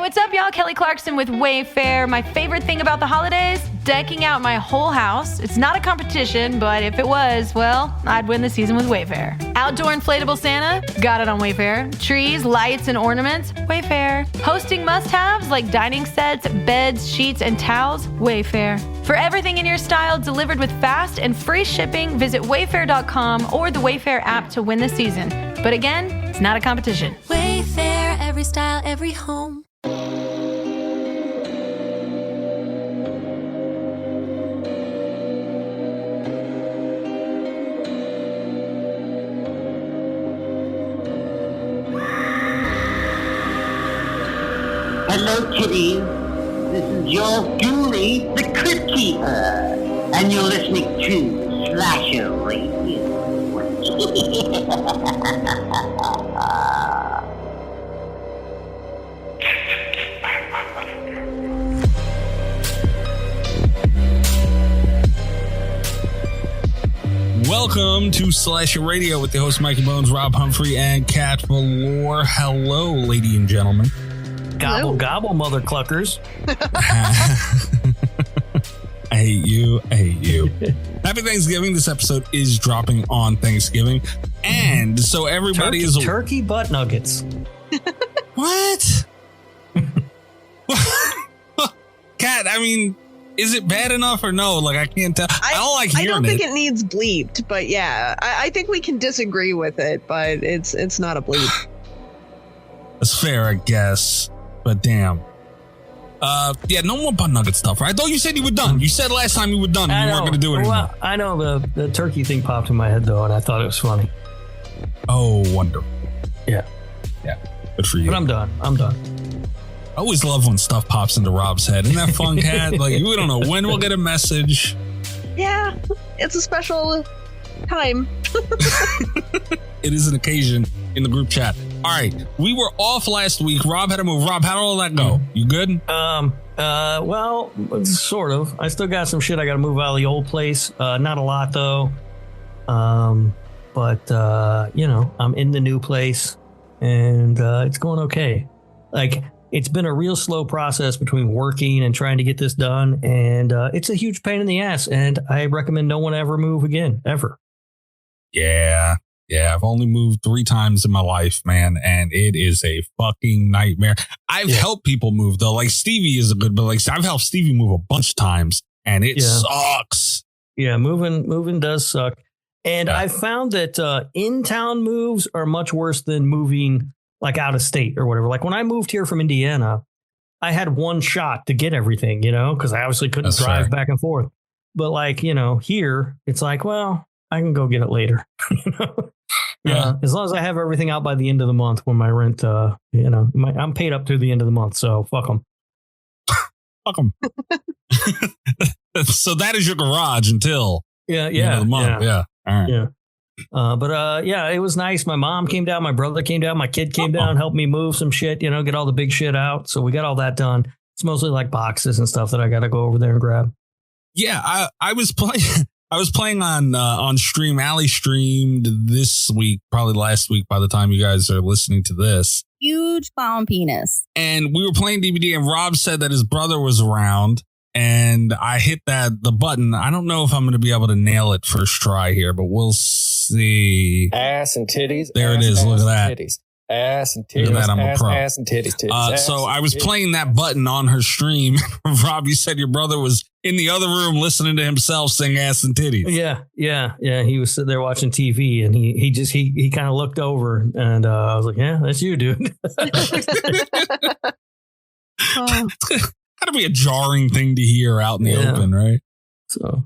What's up, y'all? Kelly Clarkson with Wayfair. My favorite thing about the holidays? Decking out my whole house. It's not a competition, but if it was, well, I'd win the season with Wayfair. Outdoor inflatable Santa? Got it on Wayfair. Trees, lights, and ornaments? Wayfair. Hosting must-haves like dining sets, beds, sheets, and towels? Wayfair. For everything in your style delivered with fast and free shipping, visit wayfair.com or the Wayfair app to win the season. But again, it's not a competition. Wayfair, every style, every home. Hello, kitties. This is yours truly, the Crypt Keeper, and you're listening to Slasher Radio. Welcome to Slasher Radio with the host Mikey Bones, Rob Humphrey, and Kat Valor. Hello, ladies and gentlemen. Gobble, gobble, mother cluckers. I hate you. I hate you. Happy Thanksgiving. This episode is dropping on Thanksgiving. And so everybody is... Turkey butt nuggets. What? Kat, I mean, is it bad enough or no? Like, I can't tell. I don't like hearing it. I don't think it needs bleeped, but yeah, I think we can disagree with it, but it's not a bleep. That's fair, I guess. But damn. Yeah, no more butt nugget stuff, right? Though you said you were done. You said last time you were done and you weren't going to do it anymore. Well, I know the turkey thing popped in my head, though, and I thought it was funny. Oh, wonderful. Yeah. Yeah, good for you. But I'm done. I always love when stuff pops into Rob's head. Isn't that fun, Kat? Like, we don't know when we'll get a message. Yeah, it's a special time. It is an occasion in the group chat. All right, we were off last week. Rob had to move. Rob, how did all that go? You good? Well, sort of. I still got some shit I got to move out of the old place. Not a lot though. But I'm in the new place, and it's going okay. Like, it's been a real slow process between working and trying to get this done, and it's a huge pain in the ass. And I recommend no one ever move again, ever. Yeah, I've only moved 3 times in my life, man, and it is a fucking nightmare. I've helped people move, though. Like, Stevie is a good, but like, I've helped Stevie move a bunch of times, and it sucks. Yeah, moving does suck. And I found that in-town moves are much worse than moving, like, out of state or whatever. Like, when I moved here from Indiana, I had one shot to get everything, because I obviously couldn't drive back and forth. But, like, here, it's like, well, I can go get it later. Yeah, as long as I have everything out by the end of the month when my rent, I'm paid up through the end of the month. So fuck them. Fuck them. So that is your garage until the end of the month. Yeah. All right. Yeah. It was nice. My mom came down. My brother came down. My kid came down, helped me move some shit, get all the big shit out. So we got all that done. It's mostly like boxes and stuff that I got to go over there and grab. Yeah, I was playing on stream. Allie streamed this week, probably last week by the time you guys are listening to this. Huge clown penis. And we were playing DVD, and Rob said that his brother was around, and I hit the button. I don't know if I'm going to be able to nail it first try here, but we'll see. Ass and titties. There it is. Look at that. Titties. Ass and titties. Look at that, I'm a pro. Ass and titties. So I was playing that button on her stream. Rob, you said your brother was in the other room listening to himself sing ass and titties. Yeah. He was sitting there watching TV, and he kind of looked over, and I was like, yeah, that's you, dude. Gotta be a jarring thing to hear out in the open, right? So,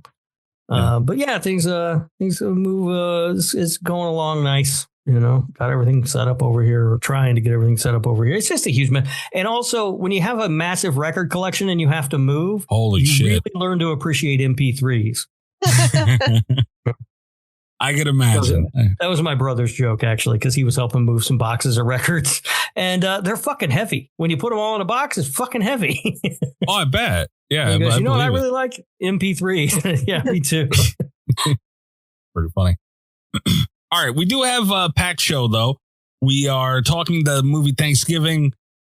but yeah, things move. It's going along nice. Got everything set up over here, or trying to get everything set up over here. It's just a huge mess. And also, when you have a massive record collection and you have to move, you really learn to appreciate MP3s. I could imagine. That was my brother's joke, actually, because he was helping move some boxes of records. And they're fucking heavy. When you put them all in a box, it's fucking heavy. Oh, I bet. Yeah. Goes, what I really like? MP3. Yeah, me too. Pretty funny. All right. We do have a packed show, though. We are talking the movie Thanksgiving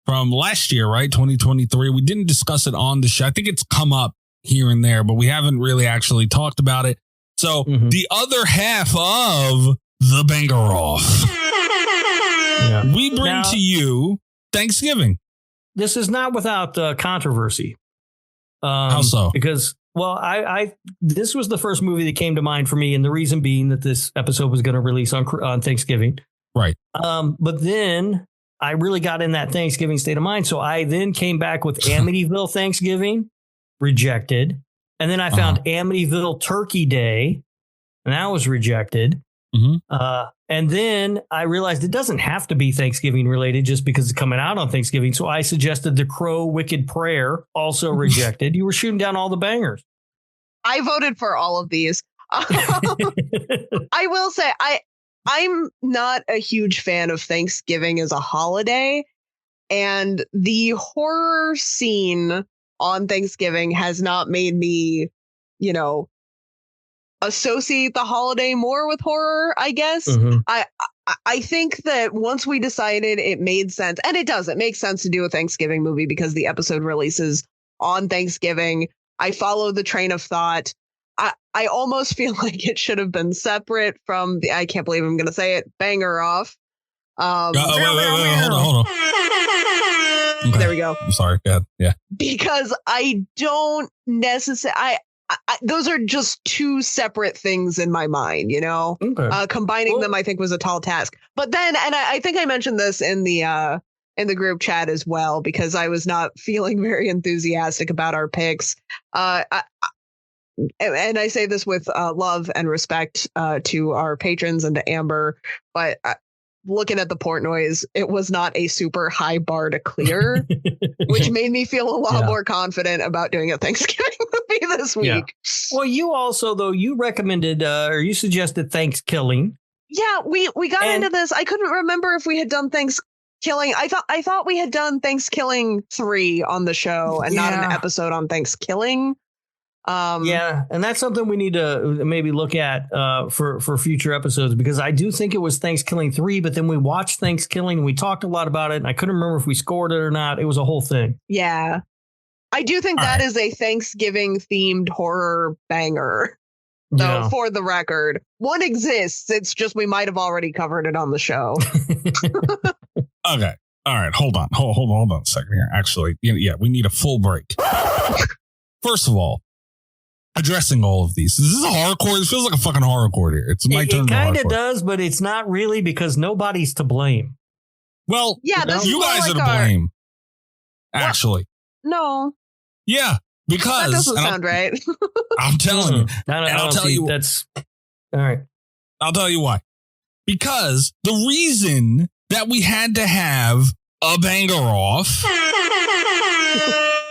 from last year, right? 2023. We didn't discuss it on the show. I think it's come up here and there, but we haven't really actually talked about it. So the other half of the Banger Off, we bring to you Thanksgiving. This is not without controversy. How so? Because, well, this was the first movie that came to mind for me, and the reason being that this episode was going to release on Thanksgiving. Right. But then I really got in that Thanksgiving state of mind. So I then came back with Amityville Thanksgiving, rejected. And then I found Amityville Turkey Day, and that was rejected. And then I realized it doesn't have to be Thanksgiving related just because it's coming out on Thanksgiving. So I suggested The Crow Wicked Prayer, also rejected. You were shooting down all the bangers. I voted for all of these. I will say I'm not a huge fan of Thanksgiving as a holiday, and the horror scene on Thanksgiving has not made me, associate the holiday more with horror, I guess. I think that once we decided it made sense, and it does, it makes sense to do a Thanksgiving movie because the episode releases on Thanksgiving. I follow the train of thought. I almost feel like it should have been separate from I can't believe I'm going to say it, Banger Off. Wait, hold on. Okay. There we go. I'm sorry. Go ahead. Yeah. Because I don't necessarily, those are just two separate things in my mind, combining them, I think, was a tall task. But then, and I think I mentioned this in the group chat as well, because I was not feeling very enthusiastic about our picks. And I say this with love and respect to our patrons and to Amber, but looking at the Portnoys, it was not a super high bar to clear, which made me feel a lot more confident about doing a Thanksgiving movie this week. Yeah. Well, you also, though, you recommended or you suggested Thanksgiving. Yeah, we got into this. I couldn't remember if we had done Thanksgiving. I thought we had done Thanksgiving 3 on the show and not an episode on Thanksgiving. And that's something we need to maybe look at for future episodes, because I do think it was Thanksgiving 3, but then we watched Thanksgiving and we talked a lot about it, and I couldn't remember if we scored it or not. It was a whole thing. Yeah, I do think that is a Thanksgiving themed horror banger. So for the record, one exists. It's just we might have already covered it on the show. Okay. All right. Hold on a second here. Actually, we need a full break. First of all, addressing all of these. This is a horrorcore. It feels like a fucking horrorcore here. It's my turn. It kind of does, but it's not really, because nobody's to blame. Well, you guys are to blame. Actually. No. Yeah, because that doesn't sound right. I'm telling you. I'll tell you. That's all right. I'll tell you why. Because the reason that we had to have a Banger Off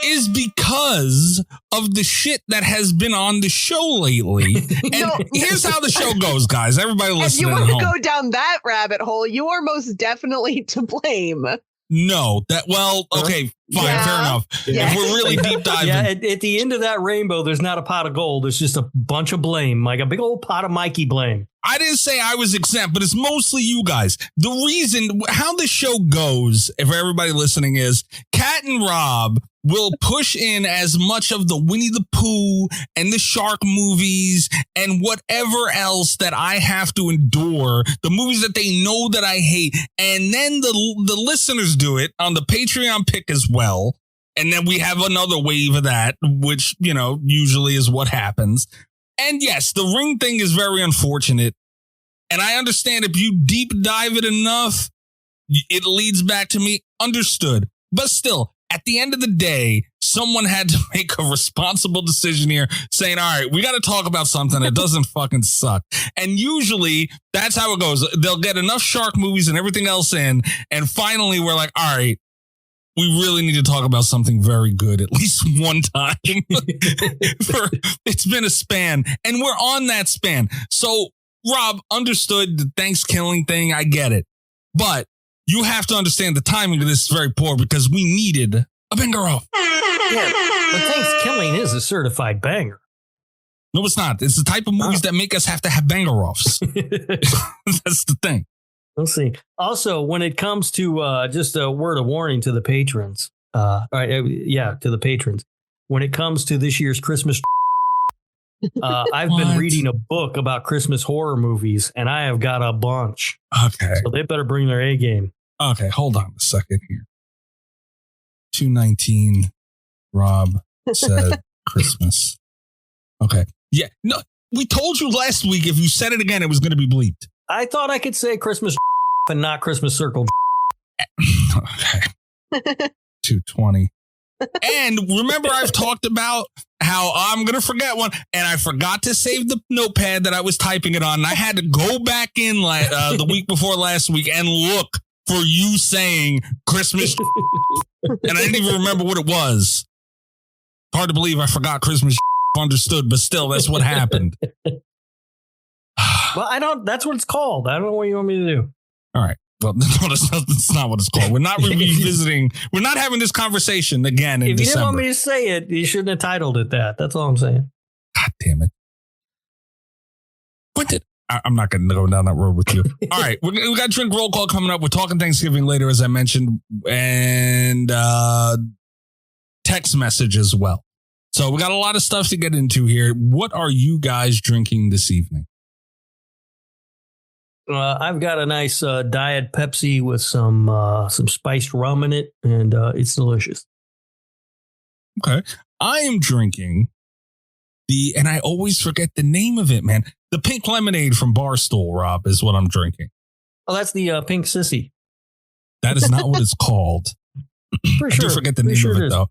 is because of the shit that has been on the show lately. And here's how the show goes, guys. Everybody listening at home. If you want to go down that rabbit hole, you are most definitely to blame. No, okay, fine, fair enough. Yeah. If we're really deep diving. At the end of that rainbow, there's not a pot of gold. There's just a bunch of blame, like a big old pot of Mikey blame. I didn't say I was exempt, but it's mostly you guys. The reason how the show goes, if everybody listening, is Kat and Rob will push in as much of the Winnie the Pooh and the shark movies and whatever else that I have to endure, the movies that they know that I hate. And then the listeners do it on the Patreon pick as well. And then we have another wave of that, which, usually is what happens. And yes, the ring thing is very unfortunate. And I understand if you deep dive it enough, it leads back to me. Understood. But still, at the end of the day, someone had to make a responsible decision here saying, all right, we got to talk about something that doesn't fucking suck. And usually that's how it goes. They'll get enough shark movies and everything else in. And finally, we're like, all right, we really need to talk about something very good at least one time. It's been a span and we're on that span. So Rob, understood the Thanksgiving thing. I get it. But you have to understand the timing of this is very poor because we needed a Banger Off. Yeah, but Thanksgiving is a certified banger. No, it's not. It's the type of movies that make us have to have Banger Offs. That's the thing. We'll see. Also, when it comes to just a word of warning to the patrons, to the patrons, when it comes to this year's Christmas, I've been reading a book about Christmas horror movies, and I have got a bunch. Okay. So they better bring their A game. Okay, hold on a second here. 219, Rob said Christmas. Okay. Yeah, no, we told you last week if you said it again, it was going to be bleeped. I thought I could say Christmas and not Christmas circle. Okay. 220. And remember, I've talked about how I'm going to forget one, and I forgot to save the notepad that I was typing it on. And I had to go back in the week before last week and look for you saying Christmas. And I didn't even remember what it was. Hard to believe I forgot Christmas understood, but still, that's what happened. Well, that's what it's called. I don't know what you want me to do. All right. Well, no, that's not what it's called. We're not revisiting. We're not having this conversation again in December. If you didn't want me to say it, you shouldn't have titled it that. That's all I'm saying. God damn it. I'm not going to go down that road with you. All right. We got drink roll call coming up. We're talking Thanksgiving later, as I mentioned, and text message as well. So we got a lot of stuff to get into here. What are you guys drinking this evening? I've got a nice diet Pepsi with some spiced rum in it, and it's delicious. Okay. I am drinking and I always forget the name of it, man. The pink lemonade from Barstool, Rob, is what I'm drinking. Oh, that's the pink sissy. That is not what it's called. For I sure. do forget the name of it, though.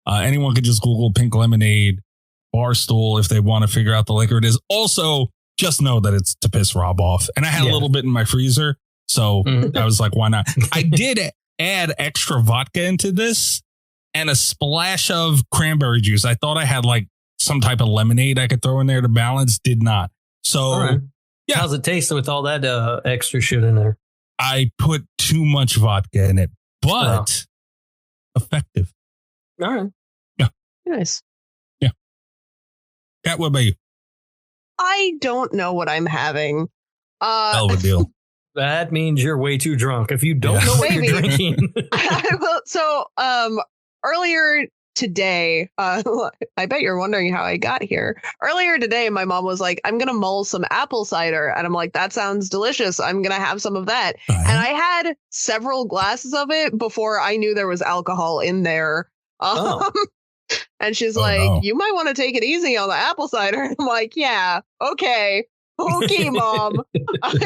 Anyone could just Google pink lemonade, Barstool, if they want to figure out the liquor it is. Also, just know that it's to piss Rob off. And I had a little bit in my freezer. So I was like, why not? I did add extra vodka into this and a splash of cranberry juice. I thought I had like some type of lemonade I could throw in there to balance. Did not. So yeah. How's it taste with all that extra shit in there? I put too much vodka in it, but effective. All right. Yeah. Nice. Yeah. Kat, what about you? I don't know what I'm having. Hell of a deal. That means you're way too drunk. If you don't know what you're drinking. Earlier today, I bet you're wondering how I got here. Earlier today, my mom was like, I'm going to mull some apple cider. And I'm like, that sounds delicious. I'm going to have some of that. And I had several glasses of it before I knew there was alcohol in there. And she's like, you might want to take it easy on the apple cider. And I'm like, yeah, okay, mom.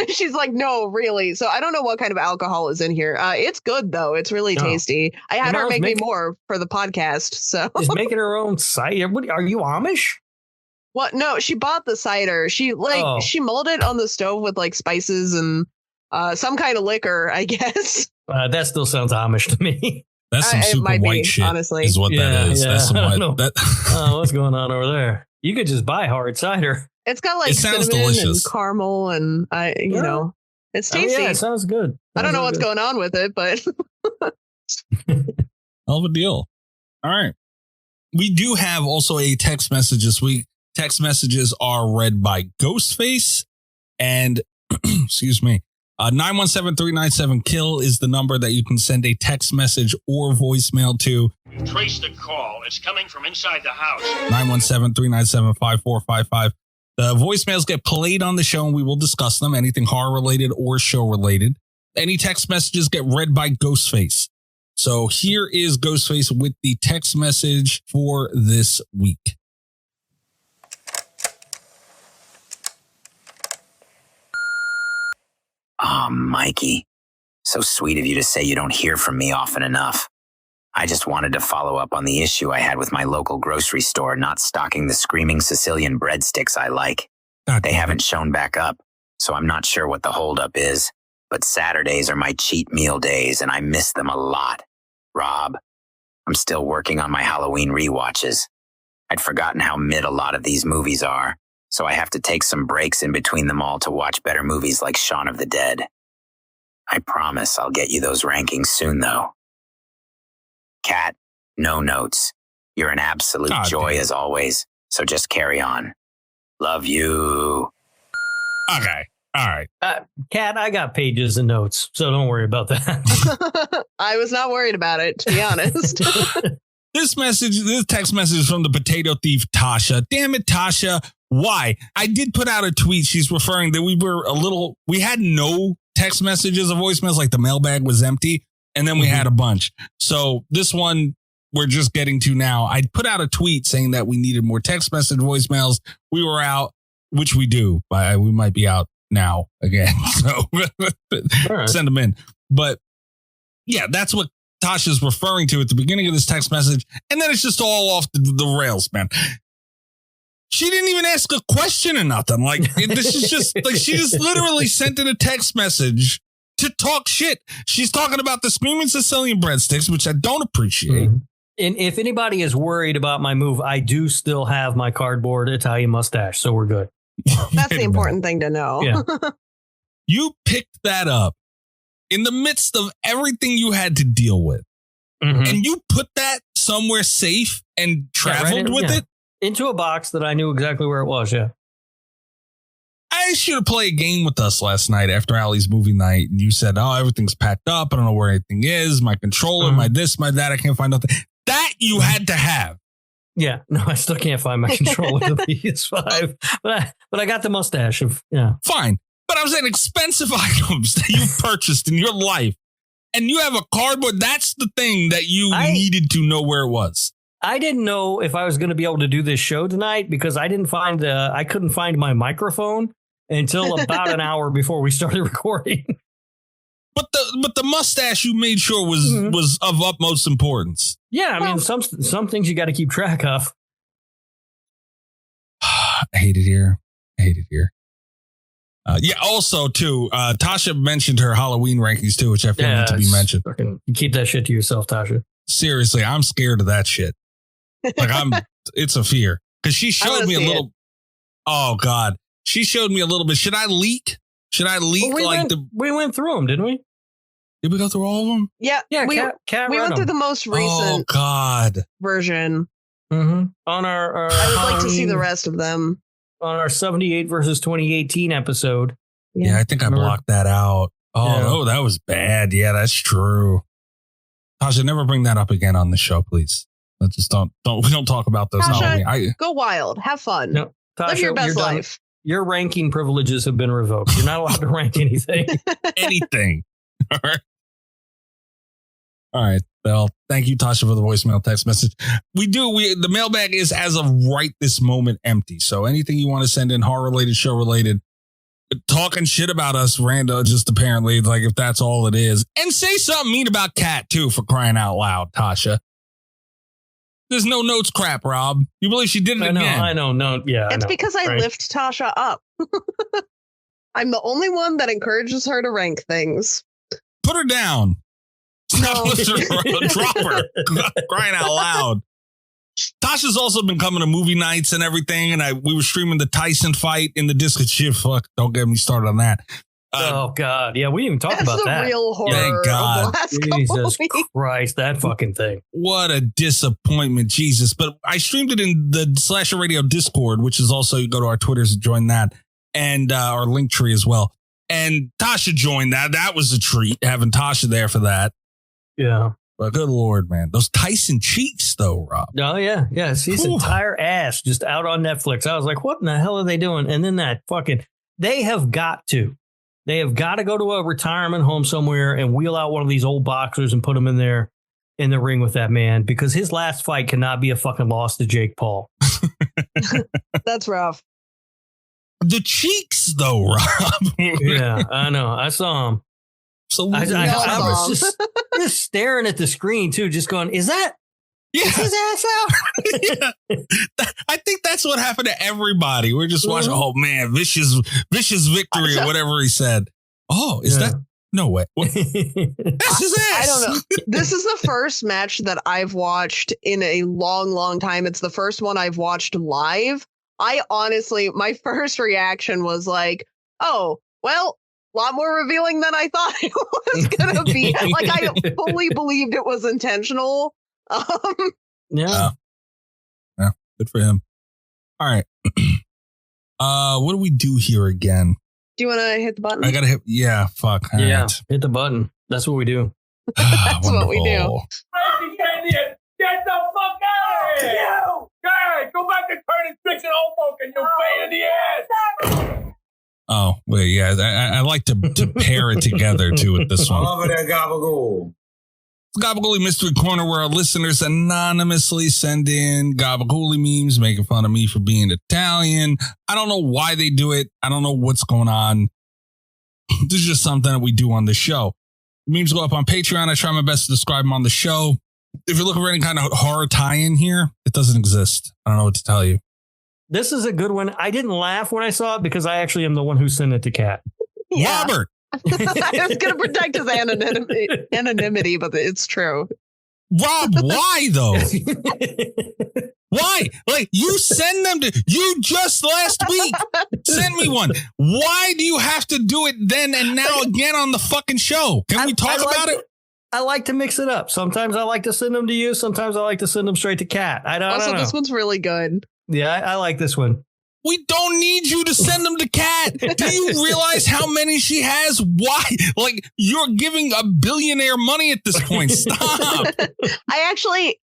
She's like, no, really. So I don't know what kind of alcohol is in here. It's good, though. It's really tasty. I had her make me more for the podcast. So she's making her own cider. Are you Amish? What? No, she bought the cider. She she mulled it on the stove with like spices and some kind of liquor, I guess. That still sounds Amish to me. That's some super white shit, honestly. Is what that is. That's some white. What's going on over there? You could just buy hard cider. It's got like cinnamon and caramel, and you know, it's tasty. Yeah, it sounds good. I don't know what's going on with it, but hell of a deal. All right, we do have also a text message this week. Text messages are read by Ghostface, and excuse me. 917-397-KILL is the number that you can send a text message or voicemail to. Trace the call. It's coming from inside the house. 917-397-5455. The voicemails get played on the show and we will discuss them. Anything horror related or show related. Any text messages get read by Ghostface. So here is Ghostface with the text message for this week. Oh, Mikey. So sweet of you to say you don't hear from me often enough. I just wanted to follow up on the issue I had with my local grocery store not stocking the screaming Sicilian breadsticks I like. They haven't shown back up, so I'm not sure what the holdup is. But Saturdays are my cheat meal days, and I miss them a lot. Rob, I'm still working on my Halloween rewatches. I'd forgotten how mid a lot of these movies are. So I have to take some breaks in between them all to watch better movies like Shaun of the Dead. I promise I'll get you those rankings soon, though. Kat, no notes. You're an absolute joy as always, so just carry on. Love you. Okay. All right. Kat, I got pages and notes, so don't worry about that. I was not worried about it, to be honest. This text message from the potato thief, Tasha. Damn it, Tasha. Why? I did put out a tweet. She's referring that we had no text messages or voicemails, like the mailbag was empty. And then we had a bunch. So this one we're just getting to now. I put out a tweet saying that we needed more text message voicemails. We were out, which we do. We might be out now again. So send them in. But yeah, that's what Tasha's referring to at the beginning of this text message. And then it's just all off the rails, man. She didn't even ask a question or nothing. Like, this is just like, she just literally sent in a text message to talk shit. She's talking about the Screaming Sicilian breadsticks, which I don't appreciate. Mm-hmm. And if anybody is worried about my move, I do still have my cardboard Italian mustache, so we're good. That's the important thing to know. Yeah. You picked that up in the midst of everything you had to deal with. Mm-hmm. And you put that somewhere safe and traveled with it? Into a box that I knew exactly where it was, yeah. I asked you to play a game with us last night after Allie's movie night. And you said, oh, everything's packed up. I don't know where anything is. My controller, my this, my that. I can't find nothing. That you had to have. Yeah. No, I still can't find my controller with the PS5. But I got the mustache. Fine. But I was saying expensive items that you've purchased in your life. And you have a cardboard. That's the thing that you needed to know where it was. I didn't know if I was going to be able to do this show tonight because I couldn't find my microphone until about an hour before we started recording. But the mustache you made sure was of utmost importance. Yeah, I mean some things you got to keep track of. I hate it here. Yeah. Also, too, Tasha mentioned her Halloween rankings too, which I feel need to be mentioned. You keep that shit to yourself, Tasha. Seriously, I'm scared of that shit. Like it's a fear because she showed me a little. Oh God, she showed me a little bit. Should I leak? Well, we went through them, didn't we? Did we go through all of them? Yeah. Kat we went through the most recent version. Mm-hmm. On our I would like to see the rest of them. On our 78 versus 2018 episode. Yeah, I think I blocked that out. Oh, that was bad. Yeah, that's true. Tasha, never bring that up again on the show, please. Let's just don't we don't talk about those. Tasha, go wild. Have fun. No, Tasha, live your best life. Your ranking privileges have been revoked. You're not allowed to rank anything. Anything. All right. Well, thank you, Tasha, for the voicemail text message. The mailbag is, as of right this moment, empty. So anything you want to send in, horror related, show related, talking shit about us, Randa, just apparently, like if that's all it is. And say something mean about Kat, too, for crying out loud, Tasha. There's no notes crap, Rob. You believe she did it again? I know. No, yeah. It's because I lift Tasha up. I'm the only one that encourages her to rank things. Put her down. No. Drop her. Crying out loud. Tasha's also been coming to movie nights and everything, and we were streaming the Tyson fight in the disco shit. Fuck, don't get me started on that. Oh God, yeah, we didn't even talk about that. That's the real horror. Thank God. Jesus Christ, that fucking thing. What a disappointment, Jesus! But I streamed it in the Slasher Radio Discord, which is also, you go to our Twitters and join that, and our link tree as well. And Tasha joined that. That was a treat having Tasha there for that. Yeah. But good Lord, man. Those Tyson cheeks, though, Rob. Oh, yeah. Yeah. See his entire ass just out on Netflix. I was like, what in the hell are they doing? And then they have got to go to a retirement home somewhere and wheel out one of these old boxers and put him in there in the ring with that man, because his last fight cannot be a fucking loss to Jake Paul. That's rough. The cheeks, though, Rob. Yeah, I know. I saw him. So I was just staring at the screen too, just going, is his ass out? Yeah. I think that's what happened to everybody. We're just watching, oh man, vicious victory or whatever he said. Oh, is that? No way. That's his ass. I don't know. This is the first match that I've watched in a long, long time. It's the first one I've watched live. My first reaction was like, oh, well, a lot more revealing than I thought it was going to be. Like, I fully believed it was intentional. Yeah. Good for him. All right. What do we do here again? Do you want to hit the button? I gotta hit. Yeah, fuck. All right. Hit the button. That's what we do. That's what we do. Get the fuck out of here! Guys, go back to turning tricks and old folk and you'll pain in the ass! Oh, wait, yeah. I like to pair it together, too, with this one. Over there, Gabagool. Gabagool Mystery Corner, where our listeners anonymously send in Gabagool memes, making fun of me for being Italian. I don't know why they do it. I don't know what's going on. This is just something that we do on the show. Memes go up on Patreon. I try my best to describe them on the show. If you're looking for any kind of horror tie-in here, it doesn't exist. I don't know what to tell you. This is a good one. I didn't laugh when I saw it because I actually am the one who sent it to Kat. Yeah. Robert! I was going to protect his anonymity, but it's true. Rob, why though? Why? Like, you send them to, you just last week sent me one. Why do you have to do it then and now again on the fucking show? Can we talk about it? I like to mix it up. Sometimes I like to send them to you. Sometimes I like to send them straight to Kat. I don't know. This one's really good. Yeah, I like this one. We don't need you to send them to Kat. Do you realize how many she has? Why? Like, you're giving a billionaire money at this point. Stop.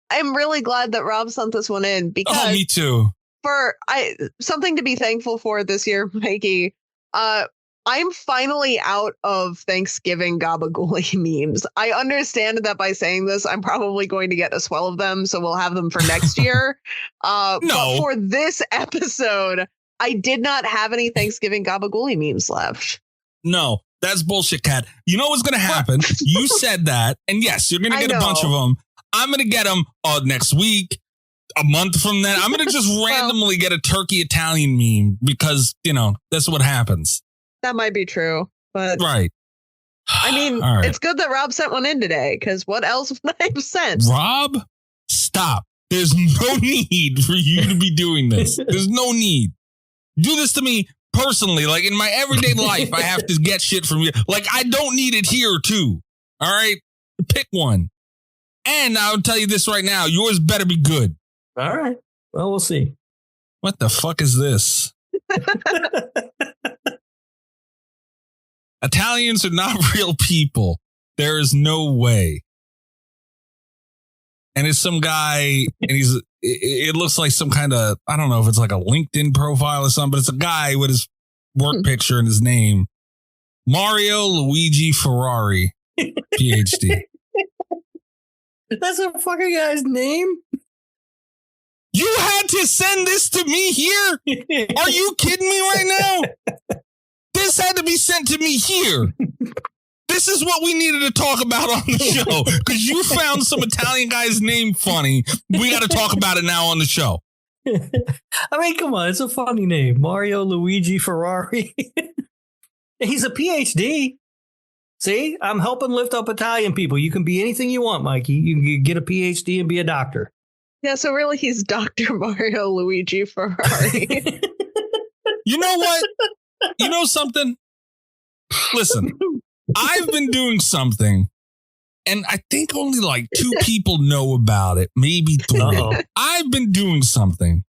I'm really glad that Rob sent this one in because me too. Something to be thankful for this year, Mikey. I'm finally out of Thanksgiving Gabagool memes. I understand that by saying this, I'm probably going to get a swell of them, so we'll have them for next year. No. But for this episode, I did not have any Thanksgiving Gabagool memes left. No, that's bullshit, Kat. You know what's going to happen? You said that, and yes, you're going to get a bunch of them. I'm going to get them next week, a month from then. I'm going to just randomly get a turkey Italian meme because, that's what happens. That might be true, but right. I mean, right. It's good that Rob sent one in today because what else would I have sent? Rob, stop. There's no need for you to be doing this. There's no need. Do this to me personally. Like in my everyday life, I have to get shit from you. Like I don't need it here too. All right. Pick one. And I'll tell you this right now. Yours better be good. All right. Well, we'll see. What the fuck is this? Italians are not real people. There is no way. And it's some guy, and it looks like some kind of, I don't know if it's like a LinkedIn profile or something, but it's a guy with his work picture and his name. Mario Luigi Ferrari, PhD. That's a fucking guy's name? You had to send this to me here? Are you kidding me right now? This had to be sent to me here. This is what we needed to talk about on the show. Because you found some Italian guy's name funny. We got to talk about it now on the show. I mean, come on. It's a funny name. Mario Luigi Ferrari. He's a PhD. See, I'm helping lift up Italian people. You can be anything you want, Mikey. You can get a PhD and be a doctor. Yeah, so really he's Dr. Mario Luigi Ferrari. You know what? You know something? Listen, I've been doing something, and I think only like 2 people know about it, maybe 3. Uh-oh. I've been doing something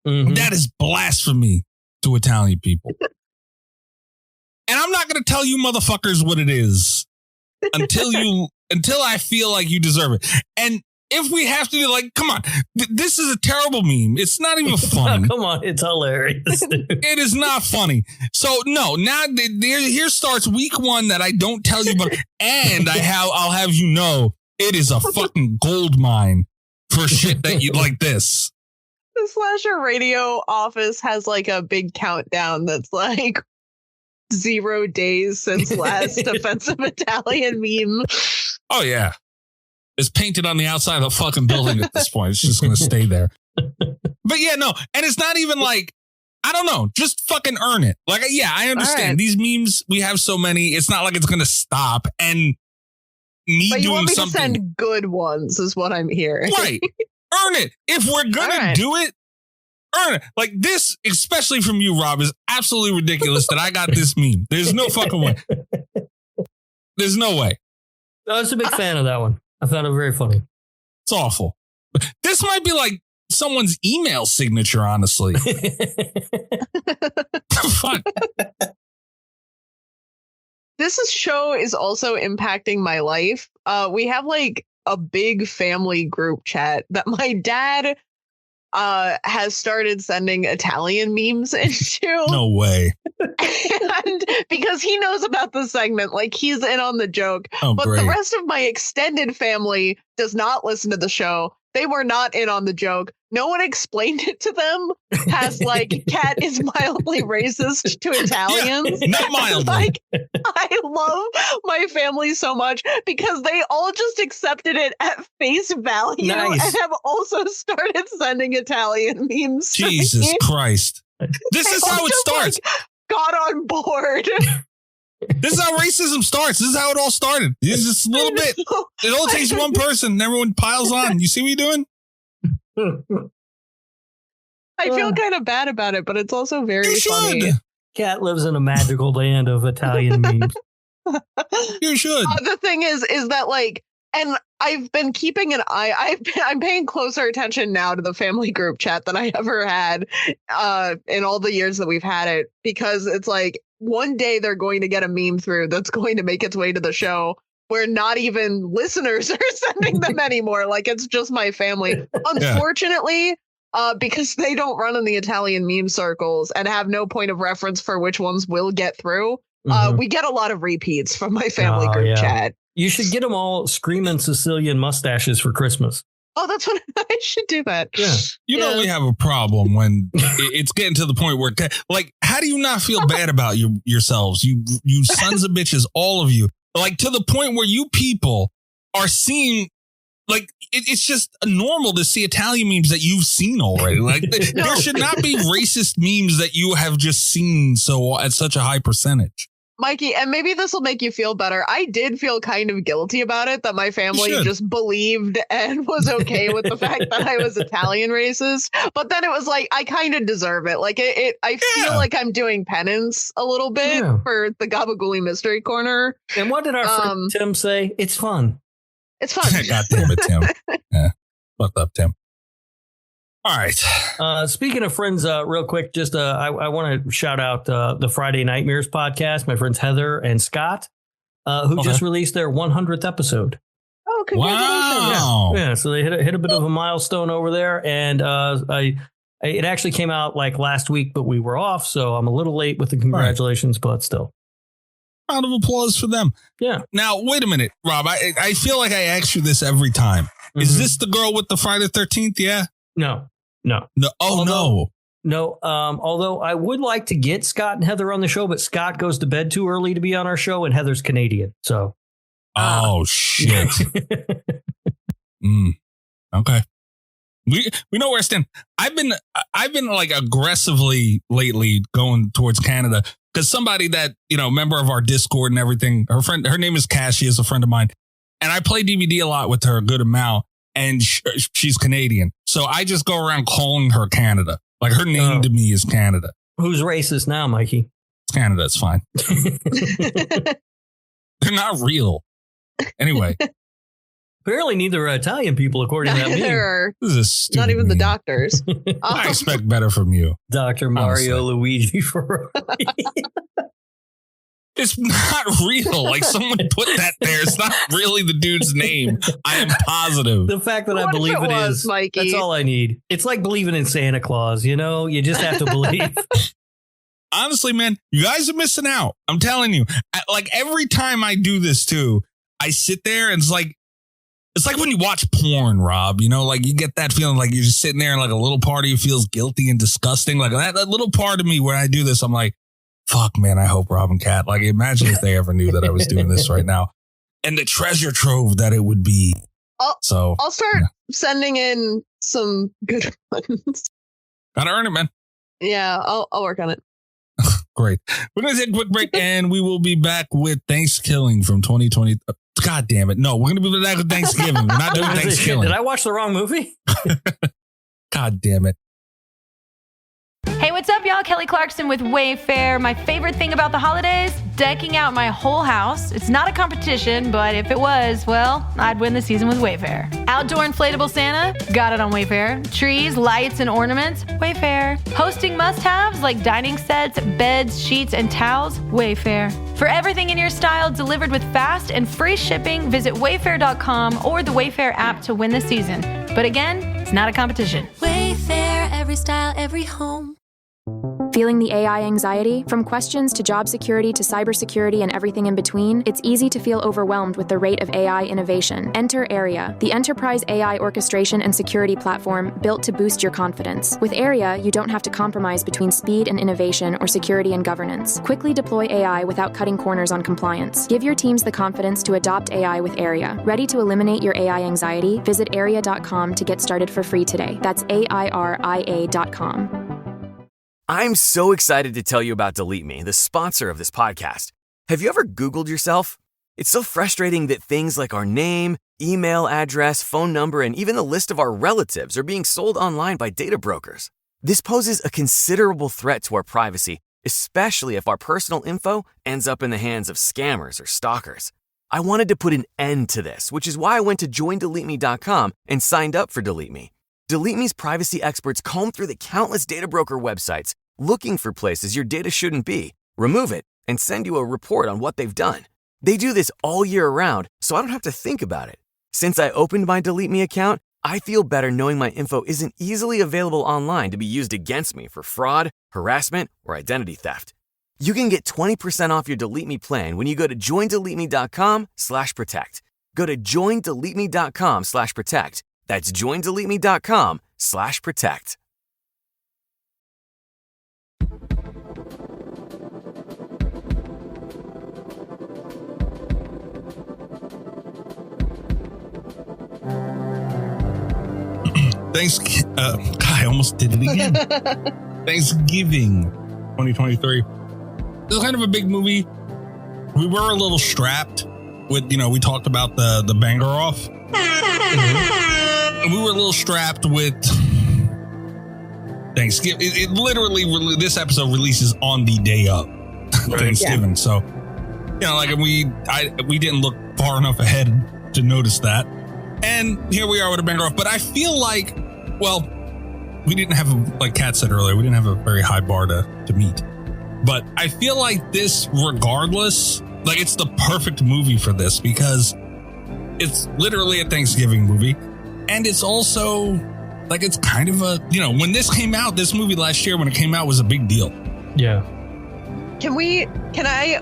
that is blasphemy to Italian people. And I'm not going to tell you motherfuckers what it is until I feel like you deserve it. And if we have to do come on, this is a terrible meme. It's not even funny. Come on, it's hilarious. It is not funny. So no, now here starts week 1 that I don't tell you about, and I'll have you know it is a fucking gold mine for shit that you like this. The Slasher Radio office has like a big countdown that's like 0 days since last offensive Italian meme. Oh yeah. It's painted on the outside of the fucking building at this point. It's just going to stay there. But yeah, no. And it's not even like, I don't know, just fucking earn it. Like, yeah, I understand. Right. These memes, we have so many. It's not like it's going to stop. And me but you doing want me something. To send good ones is what I'm hearing. Right. Earn it. If we're going to do it, earn it. Like this, especially from you, Rob, is absolutely ridiculous that I got this meme. There's no fucking way. There's no way. I was a big fan of that one. I found it very funny. It's awful. This might be like someone's email signature, honestly. Fuck. this show is also impacting my life. We have like a big family group chat that my dad has started sending Italian memes into. No way. And because he knows about the segment, like he's in on the joke. Oh, but great. the rest of my extended family does not listen to the show. They were not in on the joke. No one explained it to them past like Cat is mildly racist to Italians. Yeah, not mildly. Like, I love my family so much because they all just accepted it at face value and have also started sending Italian memes. Jesus Christ. This is how it starts. Like, got on board. This is how racism starts. This is how it all started. It's just a little bit. It only takes one person and everyone piles on. You see what you're doing? I feel kind of bad about it, but it's also very funny. Cat lives in a magical land of Italian memes. You should. The thing is that like, and I've been keeping an eye. I'm paying closer attention now to the family group chat than I ever had in all the years that we've had it, because it's like one day they're going to get a meme through that's going to make its way to the show where not even listeners are sending them anymore. Like it's just my family. Unfortunately, because they don't run in the Italian meme circles and have no point of reference for which ones will get through, we get a lot of repeats from my family group chat. You should get them all screaming Sicilian mustaches for Christmas. Oh, that's what I should do that. Yeah. You know, we have a problem when it's getting to the point where, like, how do you not feel bad about yourselves? You sons of bitches, all of you, like to the point where you people are seeing, like, it's just normal to see Italian memes that you've seen already. Like there should not be racist memes that you have just seen at such a high percentage. Mikey, and maybe this will make you feel better. I did feel kind of guilty about it, that my family just believed and was okay with the fact that I was Italian racist. But then it was like, I kind of deserve it. Like I feel like I'm doing penance a little bit for the Gabagooli Mystery Corner. And what did our friend Tim say? It's fun. It's fun. God damn it, Tim. Yeah. Fucked up, Tim. All right. Speaking of friends, real quick, just I want to shout out the Friday Nightmares podcast. My friends Heather and Scott, who just released their 100th episode. Oh, congratulations! Wow. Yeah, so they hit a bit of a milestone over there, and it actually came out like last week, but we were off, so I'm a little late with the congratulations, but still. Round of applause for them. Yeah. Now, wait a minute, Rob. I feel like I ask you this every time. Is this the girl with the Friday the 13th? Yeah. No. Oh, no. Although I would like to get Scott and Heather on the show, but Scott goes to bed too early to be on our show, and Heather's Canadian. So. Oh shit. Okay. We know where I stand. I've been like aggressively lately going towards Canada because somebody that, member of our Discord and everything, her name is Cash. She is a friend of mine, and I play DVD a lot with her, a good amount. And she's Canadian. So I just go around calling her Canada. Like her name to me is Canada. Who's racist now, Mikey? It's Canada. It's fine. They're not real. Anyway. Apparently neither are Italian people, according to that meme. This is stupid not even the doctors. I expect better from you. Dr. Mario Luigi Ferrari. It's not real. Like someone put that there. It's not really the dude's name. I am positive. The fact that I believe it is, Mikey? That's all I need. It's like believing in Santa Claus. You just have to believe. Honestly, man, you guys are missing out. I'm telling you. Like every time I do this too, I sit there and it's like when you watch porn, Rob. Like you get that feeling like you're just sitting there and like a little part of you feels guilty and disgusting. Like that little part of me when I do this, I'm like, fuck, man, I hope Rob and Kat, like, imagine if they ever knew that I was doing this right now and the treasure trove that it would be. I'll start sending in some good ones. Gotta earn it, man. Yeah, I'll work on it. Great. We're going to take a quick break and we will be back with Thanksgiving from 2020. God damn it. No, we're going to be back with Thanksgiving. We're not doing Thanksgiving. Did I watch the wrong movie? God damn it. Hey, what's What's up, y'all? Kelly Clarkson with Wayfair. My favorite thing about the holidays? Decking out my whole house. It's not a competition, but if it was, well, I'd win the season with Wayfair. Outdoor inflatable Santa? Got it on Wayfair. Trees, lights, and ornaments? Wayfair. Hosting must-haves like dining sets, beds, sheets, and towels? Wayfair. For everything in your style delivered with fast and free shipping, visit wayfair.com or the Wayfair app to win the season. But again, it's not a competition. Wayfair, every style, every home. Feeling the AI anxiety? From questions to job security to cybersecurity and everything in between, it's easy to feel overwhelmed with the rate of AI innovation. Enter Area, the enterprise AI orchestration and security platform built to boost your confidence. With Area, you don't have to compromise between speed and innovation or security and governance. Quickly deploy AI without cutting corners on compliance. Give your teams the confidence to adopt AI with Area. Ready to eliminate your AI anxiety? Visit Area.com to get started for free today. That's AIRIA.com. I'm so excited to tell you about Delete Me, the sponsor of this podcast. Have you ever Googled yourself? It's so frustrating that things like our name, email address, phone number, and even the list of our relatives are being sold online by data brokers. This poses a considerable threat to our privacy, especially if our personal info ends up in the hands of scammers or stalkers. I wanted to put an end to this, which is why I went to joindeleteme.com and signed up for Delete Me. Delete Me's privacy experts comb through the countless data broker websites looking for places your data shouldn't be, remove it, and send you a report on what they've done. They do this all year round, so I don't have to think about it. Since I opened my Delete Me account, I feel better knowing my info isn't easily available online to be used against me for fraud, harassment, or identity theft. You can get 20% off your Delete Me plan when you go to joindeleteme.com/protect. Go to joindeleteme.com/protect. That's joindeleteme.com/protect. I almost did it again. Thanksgiving 2023. This is kind of a big movie. We were a little strapped with, we talked about the banger off. We were a little strapped with Thanksgiving. It literally, this episode releases on the day of Thanksgiving. Yeah. So, we didn't look far enough ahead to notice that. And here we are with a banger off. But I feel like, we didn't have, like Kat said earlier, we didn't have a very high bar to meet. But I feel like this, regardless, it's the perfect movie for this because it's literally a Thanksgiving movie. And it's also it's kind of a, when this came out, this movie last year, when it came out, was a big deal. Yeah. Can I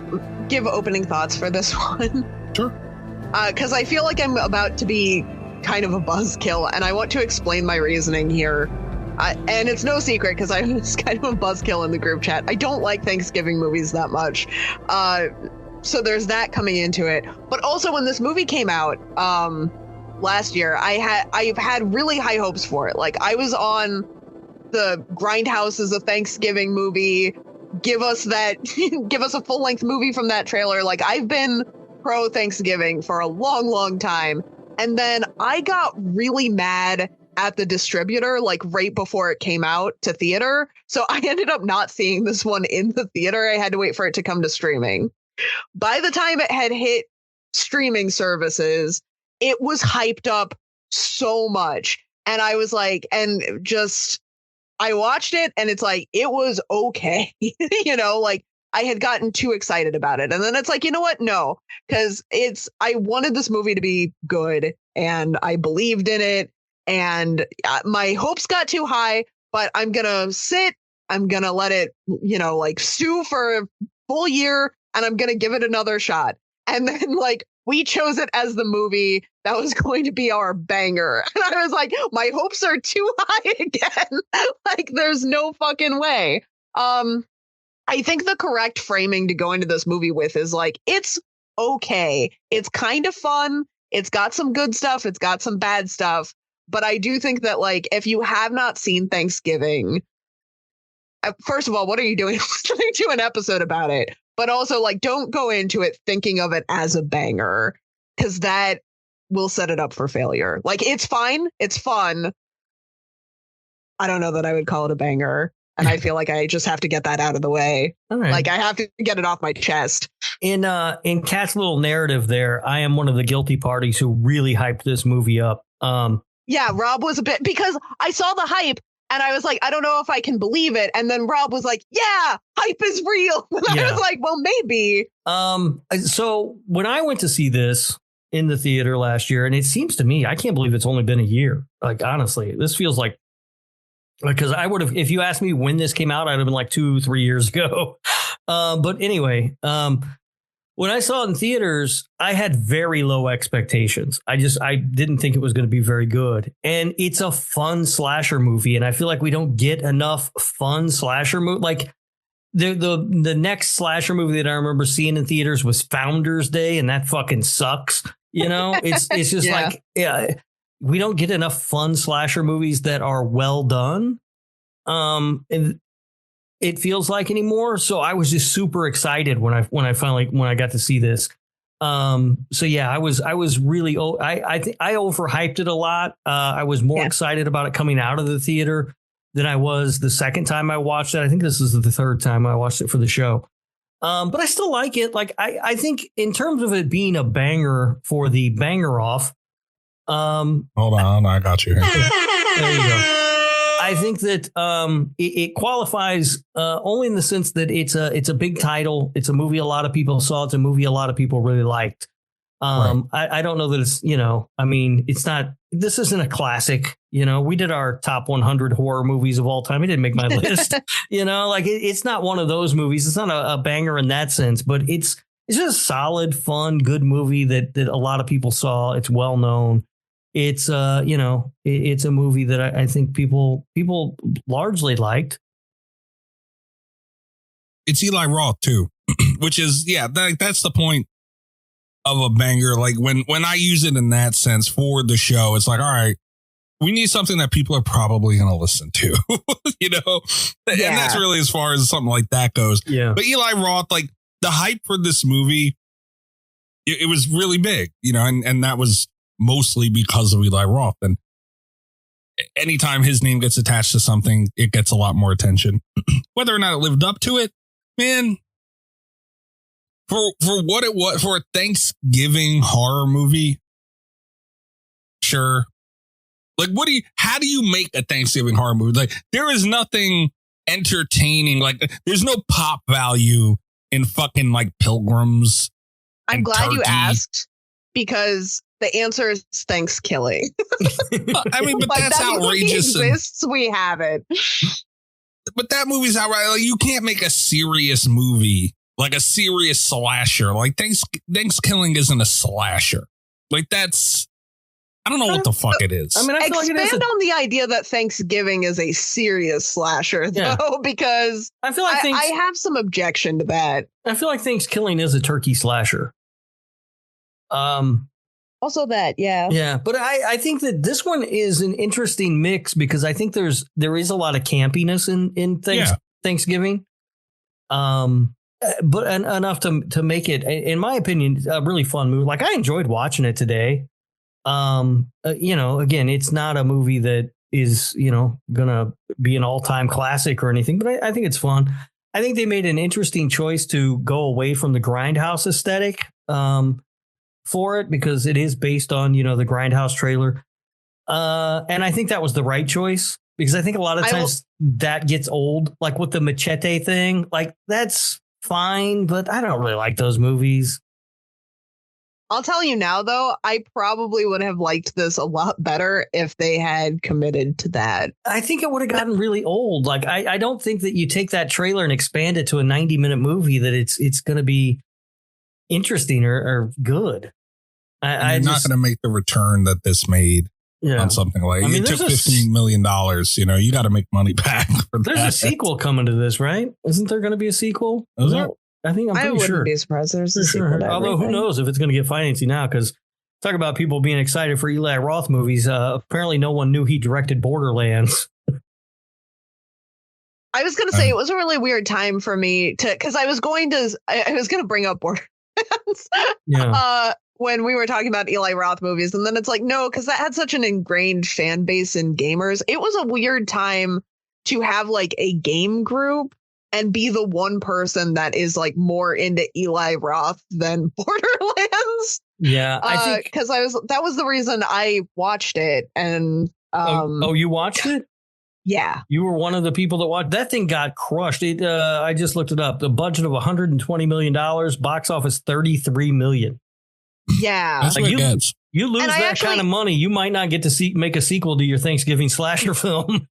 give opening thoughts for this one? Sure. Because I feel like I'm about to be kind of a buzzkill, and I want to explain my reasoning here. And it's no secret because I was kind of a buzzkill in the group chat. I don't like Thanksgiving movies that much. So there's that coming into it. But also when this movie came out last year, I've had really high hopes for it. I was on the Grindhouse is a Thanksgiving movie. Give us a full-length movie from that trailer. I've been pro Thanksgiving for a long, long time. And then I got really mad at the distributor right before it came out to theater. So I ended up not seeing this one in the theater. I had to wait for it to come to streaming. By the time it had hit streaming services, it was hyped up so much. And I was I watched it and it's it was okay. I had gotten too excited about it. And then it's you know what? No, because I wanted this movie to be good and I believed in it. And my hopes got too high, but I'm going to sit. I'm going to let it, stew for a full year and I'm going to give it another shot. And then we chose it as the movie that was going to be our banger. And I was my hopes are too high again. There's no fucking way. I think the correct framing to go into this movie with is it's okay. It's kind of fun. It's got some good stuff. It's got some bad stuff. But I do think that if you have not seen Thanksgiving, first of all, what are you doing listening to an episode about it? But also don't go into it thinking of it as a banger because that will set it up for failure. It's fine. It's fun. I don't know that I would call it a banger. And I feel like I just have to get that out of the way. All right. Like I have to get it off my chest. In Kat's little narrative there, I am one of the guilty parties who really hyped this movie up. Yeah, Rob was a bit, because I saw the hype and I was like, I don't know if I can believe it. And then Rob was like, yeah, hype is real. And I was like, well, maybe. So when I went to see this in the theater last year, and it seems to me, I can't believe it's only been a year. Like, honestly, this feels like, because I would have, if you asked me when this came out, I'd have been like 2-3 years ago. But anyway, when I saw it in theaters, I had very low expectations. I didn't think it was going to be very good. And it's a fun slasher movie. And I feel like we don't get enough fun slasher movie. Like the next slasher movie that I remember seeing in theaters was Founders Day. And that fucking sucks. You know, it's just like, we don't get enough fun slasher movies that are well done. And it feels like anymore. So I was just super excited when I got to see this. So yeah, I was really, I think I overhyped it a lot. I was more excited about it coming out of the theater than I was the second time I watched it. I think this is the third time I watched it for the show. But I still like it. Like, I think in terms of it being a banger for the banger off. Hold on. I got you here. There you go. I think that it qualifies only in the sense that it's a big title. It's a movie a lot of people saw. It's a movie a lot of people really liked. Right. I don't know that it's, I mean, it's not, this isn't a classic. We did our top 100 horror movies of all time. It didn't make my list. It's not one of those movies. It's not a banger in that sense, but it's just a solid, fun, good movie that a lot of people saw. It's well known. It's it's a movie that I think people largely liked. It's Eli Roth too, which is that's the point of a banger. Like when I use it in that sense for the show, it's like, all right, we need something that people are probably going to listen to, and that's really as far as something like that goes. Yeah. But Eli Roth, like the hype for this movie, it was really big, and that was mostly because of Eli Roth. And anytime his name gets attached to something, it gets a lot more attention. Whether or not it lived up to it, man, for what it was, for a Thanksgiving horror movie, sure. Like, how do you make a Thanksgiving horror movie? Like, there is nothing entertaining. Like, there's no pop value in fucking like Pilgrims. I'm glad turkey. You asked, because the answer is Thanksgiving. I mean, but that's that outrageous. Movie exists, we have it. But that movie's outright. Like, you can't make a serious movie, like a serious slasher. Like Thanksgiving isn't a slasher. Like that's, I don't know what the fuck it is. I mean, I feel expand like on the idea that Thanksgiving is a serious slasher, though, because I feel like I have some objection to that. I feel like Thanksgiving is a turkey slasher. Also that, yeah. Yeah, but I think that this one is an interesting mix because I think there is a lot of campiness in Thanksgiving. But enough to make it, in my opinion, a really fun movie. Like, I enjoyed watching it today. Again, it's not a movie that is, gonna be an all-time classic or anything, but I think it's fun. I think they made an interesting choice to go away from the Grindhouse aesthetic for it, because it is based on, the Grindhouse trailer. And I think that was the right choice, because I think a lot of times that gets old, like with the machete thing. Like, that's fine, but I don't really like those movies. I'll tell you now, though, I probably would have liked this a lot better if they had committed to that. I think it would have gotten really old. Like, I don't think that you take that trailer and expand it to a 90-minute movie that it's going to be interesting or good. You're not going to make the return that this made on something like it took $15 million. You got to make money back for that. There's a sequel coming to this, right? Isn't there going to be a sequel? Is there? I'm pretty sure. I wouldn't be surprised there's a sequel to Although everything. who knows if it's going to get financing now, because talk about people being excited for Eli Roth movies. Apparently no one knew he directed Borderlands. I was going to say it was a really weird time for me because I was going to bring up Borderlands when we were talking about Eli Roth movies. And then it's like, no, because that had such an ingrained fan base in gamers. It was a weird time to have like a game group and be the one person that is like more into Eli Roth than Borderlands. Yeah, I think because that was the reason I watched it. And you watched it? Yeah, you were one of the people that watched. That thing got crushed. I just looked it up. The budget of $120 million, box office $33 million. Yeah, that's what it gets. You lose that kind of money, you might not get to make a sequel to your Thanksgiving slasher film.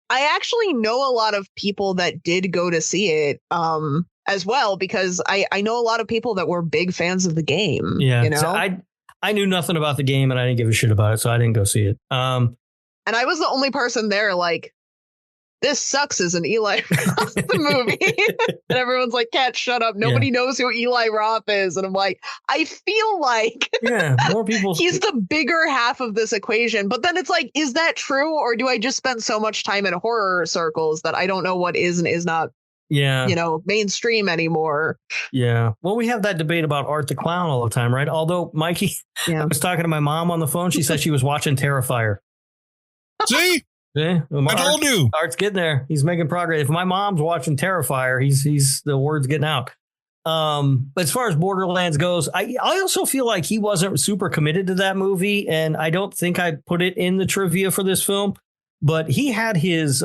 I actually know a lot of people that did go to see it as well, because I know a lot of people that were big fans of the game. Yeah, you know, so I knew nothing about the game and I didn't give a shit about it, so I didn't go see it. And I was the only person there like, this sucks as an Eli Roth movie. And everyone's like, Cat, shut up. Nobody knows who Eli Roth is. And I'm like, I feel like more people. He's the bigger half of this equation. But then it's like, is that true? Or do I just spend so much time in horror circles that I don't know what is and is not, mainstream anymore? Yeah. Well, we have that debate about Art the Clown all the time, right? Although, Mikey, I was talking to my mom on the phone. She said she was watching Terrifier. See? Yeah, I told you. Art's getting there. He's making progress. If my mom's watching Terrifier, he's the word's getting out. But as far as Borderlands goes, I also feel like he wasn't super committed to that movie, and I don't think I put it in the trivia for this film. But he had his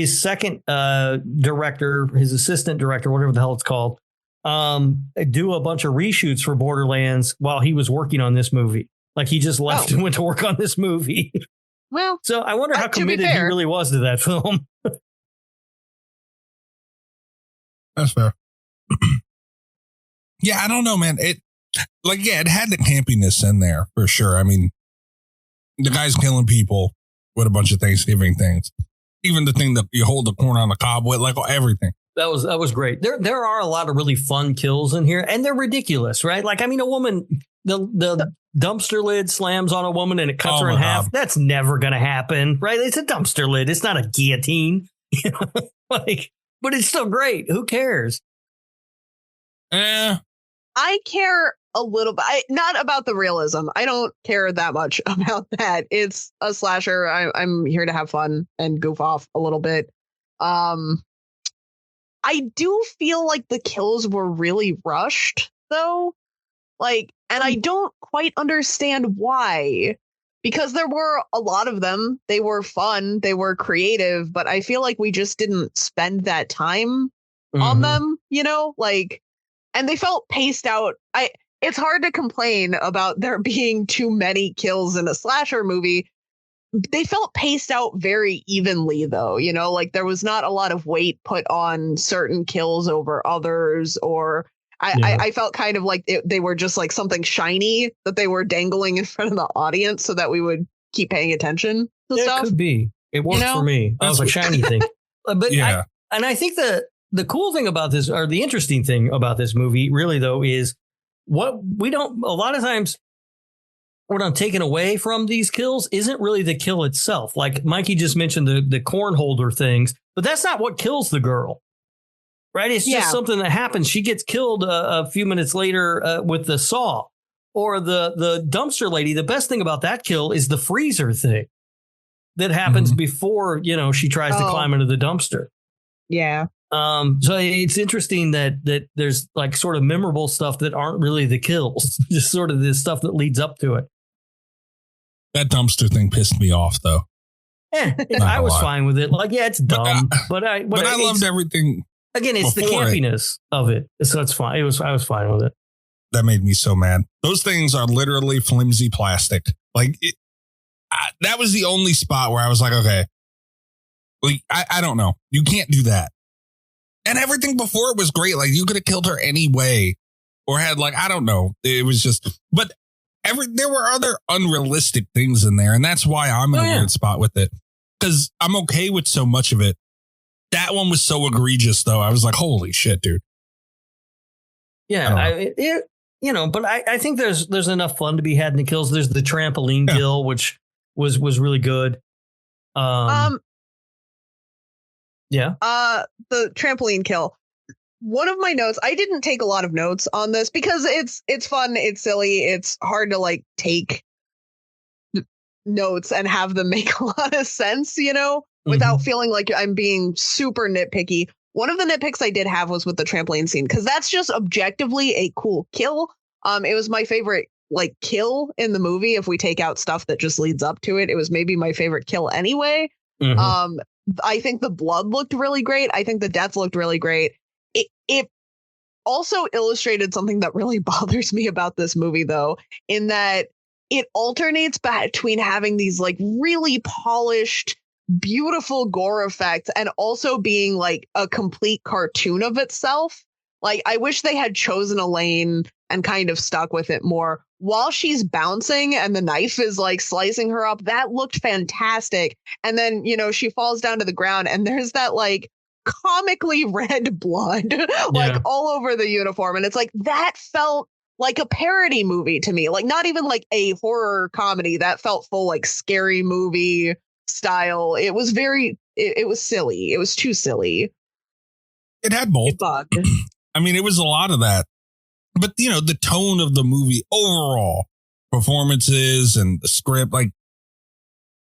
second director, his assistant director, whatever the hell it's called, do a bunch of reshoots for Borderlands while he was working on this movie. Like he just left and went to work on this movie. Well, so I wonder how committed he really was to that film. That's fair. Yeah, I don't know, man. It had the campiness in there for sure. I mean, the guy's killing people with a bunch of Thanksgiving things. Even the thing that you hold the corn on the cob with, like everything. That was great. There are a lot of really fun kills in here, and they're ridiculous, right? Like, I mean, a woman, the dumpster lid slams on a woman and it cuts her in half. That's never going to happen, right? It's a dumpster lid. It's not a guillotine, but it's still great. Who cares? I care a little bit, not about the realism. I don't care that much about that. It's a slasher. I'm here to have fun and goof off a little bit. I do feel like the kills were really rushed, though. And I don't quite understand why, because there were a lot of them. They were fun. They were creative, but I feel like we just didn't spend that time on them, and they felt paced out. It's hard to complain about there being too many kills in a slasher movie. They felt paced out very evenly, though, there was not a lot of weight put on certain kills over others, or I felt kind of like they were just like something shiny that they were dangling in front of the audience so that we would keep paying attention to stuff. It could be. It worked for me. That was a shiny thing. But I think the cool thing about this, or the interesting thing about this movie, really, though, is what we don't, a lot of times, what I'm taking away from these kills isn't really the kill itself. Like Mikey just mentioned the corn holder things, but that's not what kills the girl. Right. It's just something that happens. She gets killed a few minutes later with the saw, or the dumpster lady. The best thing about that kill is the freezer thing that happens before, she tries to climb into the dumpster. Yeah. So it's interesting that there's like sort of memorable stuff that aren't really the kills, just sort of the stuff that leads up to it. That dumpster thing pissed me off, though. I was fine with it. It's dumb, but I loved everything. Again, it's the campiness of it. So it's fine. I was fine with it. That made me so mad. Those things are literally flimsy plastic. That was the only spot where I was like, okay, I don't know. You can't do that. And everything before it was great. Like, you could have killed her anyway, or had I don't know. It was just, but there were other unrealistic things in there. And that's why I'm in a weird spot with it, because I'm okay with so much of it. That one was so egregious, though. I was like, holy shit, dude. Yeah, but I think there's enough fun to be had in the kills. There's the trampoline kill, which was really good. The trampoline kill. One of my notes, I didn't take a lot of notes on this because it's fun, it's silly, it's hard to take notes and have them make a lot of sense, without feeling like I'm being super nitpicky. One of the nitpicks I did have was with the trampoline scene, because that's just objectively a cool kill. It was my favorite like kill in the movie. If we take out stuff that just leads up to it, it was maybe my favorite kill anyway. I think the blood looked really great. I think the death looked really great. It also illustrated something that really bothers me about this movie, though, in that it alternates between having these like really polished, beautiful gore effects and also being like a complete cartoon of itself. Like, I wish they had chosen a lane and kind of stuck with it more. While she's bouncing and the knife is like slicing her up, that looked fantastic. And then, you know, she falls down to the ground and there's that like comically red blood like all over the uniform. And it's like, that felt like a parody movie to me, like not even like a horror comedy. That felt full like scary movie style. It was it was silly. It was too silly. It had both. I mean, it was a lot of that. But, you know, the tone of the movie overall, performances and the script, like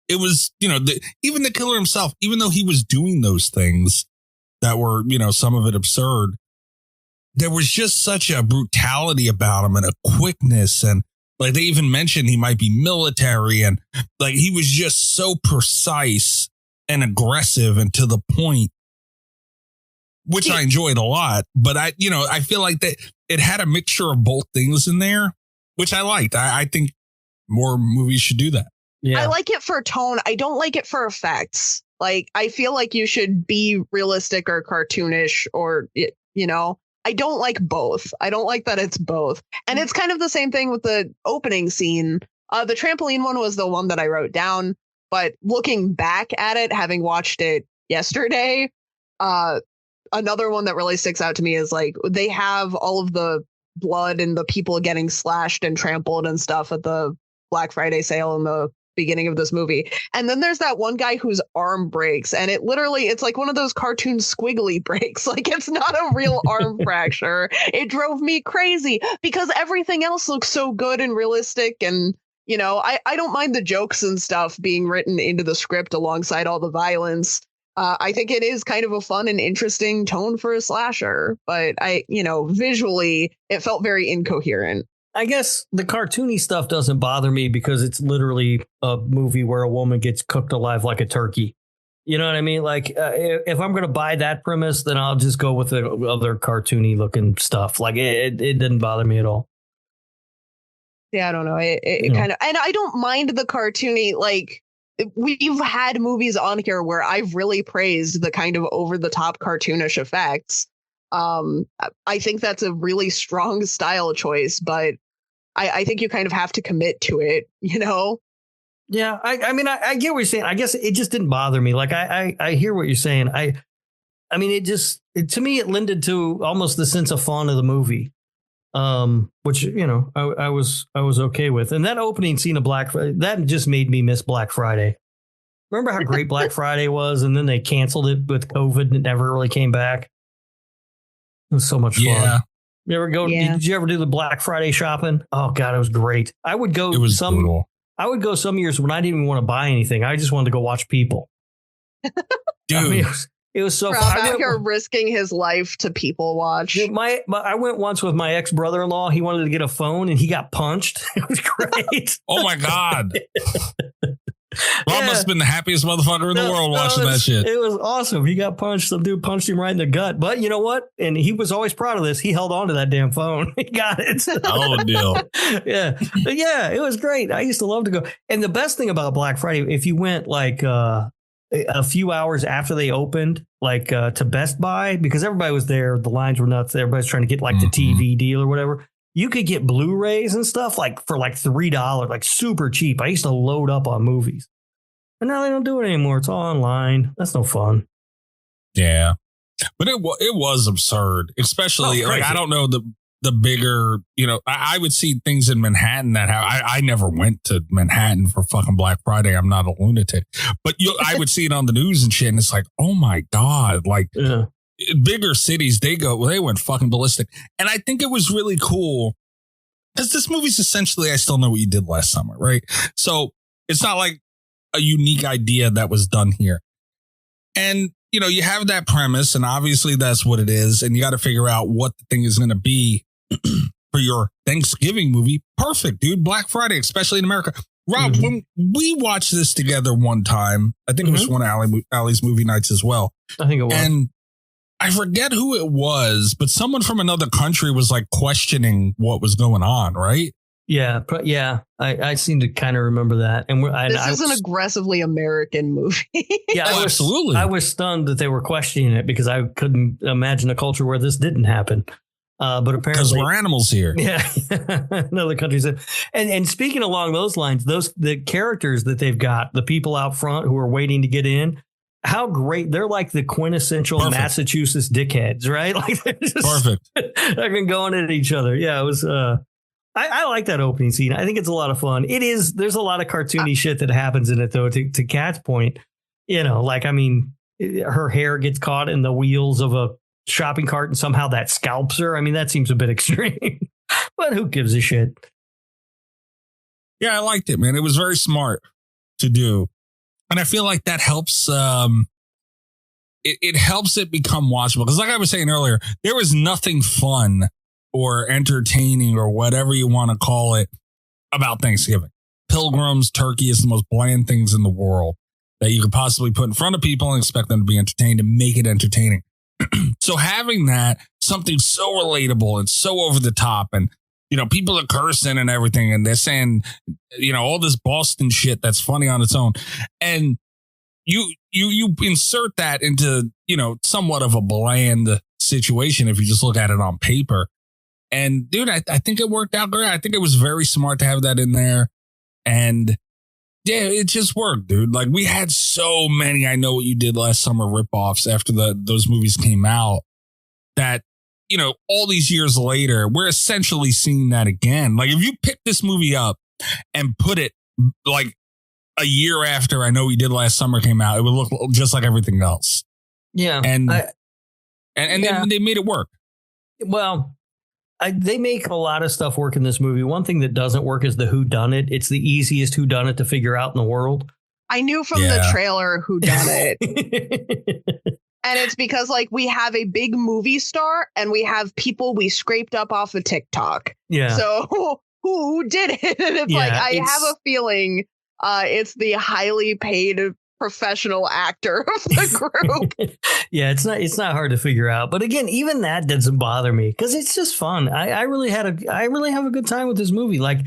it was, you know, even the killer himself, even though he was doing those things that were, you know, some of it absurd, there was just such a brutality about him and a quickness. And like they even mentioned he might be military, and like he was just so precise and aggressive and to the point, which I enjoyed a lot. But I feel like that it had a mixture of both things in there, which I liked. I think more movies should do that. Yeah. I like it for tone. I don't like it for effects. Like, I feel like you should be realistic or cartoonish or, you know, I don't like both. I don't like that it's both. And it's kind of the same thing with the opening scene. The trampoline one was the one that I wrote down. But looking back at it, having watched it yesterday, another one that really sticks out to me is like they have all of the blood and the people getting slashed and trampled and stuff at the Black Friday sale in the beginning of this movie. And then there's that one guy whose arm breaks, and it's like one of those cartoon squiggly breaks. Like, it's not a real arm fracture. It drove me crazy because everything else looks so good and realistic. And, you know, I don't mind the jokes and stuff being written into the script alongside all the violence. I think it is kind of a fun and interesting tone for a slasher, but visually it felt very incoherent. I guess the cartoony stuff doesn't bother me because it's literally a movie where a woman gets cooked alive like a turkey. You know what I mean? Like, if I'm going to buy that premise, then I'll just go with the other cartoony looking stuff. Like, it didn't bother me at all. Yeah, I don't know. It kind of, and I don't mind the cartoony, like, we've had movies on here where I've really praised the kind of over the top cartoonish effects. I think that's a really strong style choice, but I think you kind of have to commit to it, you know? Yeah, I mean, I get what you're saying. I guess it just didn't bother me. Like, I hear what you're saying. I mean, to me, it lended to almost the sense of fun of the movie, which, you know, I was okay with. And that opening scene of Black Friday, that just made me miss Black Friday. Remember how great Black Friday was? And then they canceled it with COVID and it never really came back. It was so much fun. You ever go? Yeah. Did you ever do the Black Friday shopping? Oh God, it was great. I would go. It was brutal. I would go some years when I didn't even want to buy anything. I just wanted to go watch people. Dude, I mean, it was so fun. Out here risking his life to people watch. Dude, I went once with my ex-brother-in-law. He wanted to get a phone and he got punched. It was great. Oh my God. Roth must have been the happiest motherfucker in the world watching that shit. It was awesome. He got punched. Some dude punched him right in the gut. But you know what? And he was always proud of this. He held on to that damn phone. He got it. Oh, deal. Yeah. But yeah, it was great. I used to love to go. And the best thing about Black Friday, if you went like a few hours after they opened, like to Best Buy, because everybody was there. The lines were nuts. Everybody's trying to get like the TV deal or whatever. You could get Blu-rays and stuff like for like $3, like super cheap. I used to load up on movies. And now they don't do it anymore. It's all online. That's no fun. Yeah. But it was absurd, especially like, I don't know the bigger, you know, I would see things in Manhattan that I never went to Manhattan for fucking Black Friday. I'm not a lunatic, but I would see it on the news and shit. And it's like, oh my God, like bigger cities, they went fucking ballistic. And I think it was really cool because this movie's essentially, I Still Know What You Did Last Summer. Right. So it's not like a unique idea that was done here. And, you have that premise, and obviously that's what it is. And you got to figure out what the thing is going to be for your Thanksgiving movie. Perfect, dude. Black Friday, especially in America. Rob, when we watched this together one time, I think it was one of Allie's movie nights as well. I think it was. And I forget who it was, but someone from another country was like questioning what was going on, right? Yeah. I seem to kind of remember that. And this is an aggressively American movie. Yeah, absolutely. I was stunned that they were questioning it because I couldn't imagine a culture where this didn't happen. But apparently, because we're animals here. Yeah, in other countries. And speaking along those lines, the characters that they've got, the people out front who are waiting to get in, how great they're like the quintessential Massachusetts dickheads, right? Like they're just perfect. They've been going at each other. Yeah, it was. I like that opening scene. I think it's a lot of fun. It is. There's a lot of cartoony shit that happens in it, though. To Kat's point, her hair gets caught in the wheels of a shopping cart and somehow that scalps her. I mean, that seems a bit extreme, but who gives a shit? Yeah, I liked it, man. It was very smart to do. And I feel like that helps. It helps it become watchable. Because like I was saying earlier, there was nothing fun or entertaining or whatever you want to call it about Thanksgiving. Pilgrims, turkey is the most bland things in the world that you could possibly put in front of people and expect them to be entertained and make it entertaining. So having that, something so relatable and so over the top, and people are cursing and everything, and they're saying all this Boston shit that's funny on its own, and you insert that into somewhat of a bland situation if you just look at it on paper. And dude, I think it worked out great. I think it was very smart to have that in there, and yeah, it just worked, dude. Like we had so many I Know What You Did Last Summer ripoffs after those movies came out that, all these years later, we're essentially seeing that again. Like if you pick this movie up and put it like a year after I Know What You Did Last Summer came out, it would look just like everything else. Yeah. And they made it work. Well, they make a lot of stuff work in this movie. One thing that doesn't work is the whodunit. It's the easiest whodunit to figure out in the world. I knew from the trailer whodunit. And it's because like we have a big movie star and we have people we scraped up off of TikTok. Yeah. So who did it? And it's I have a feeling it's the highly paid professional actor of the group. Yeah, it's not hard to figure out. But again, even that doesn't bother me because it's just fun. I really have a good time with this movie. Like,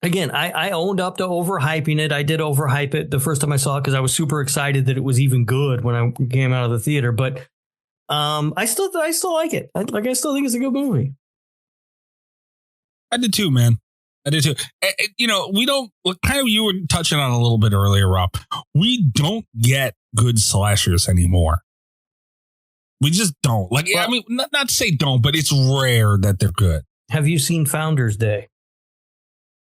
again, I owned up to overhyping it. I did overhype it the first time I saw it because I was super excited that it was even good when I came out of the theater. But I still like it. I still think it's a good movie. I did too, man. I did too. We don't kind of, you were touching on a little bit earlier, Rob. We don't get good slashers anymore. We just don't. Like, I mean, not to say don't, but it's rare that they're good. Have you seen Founders Day?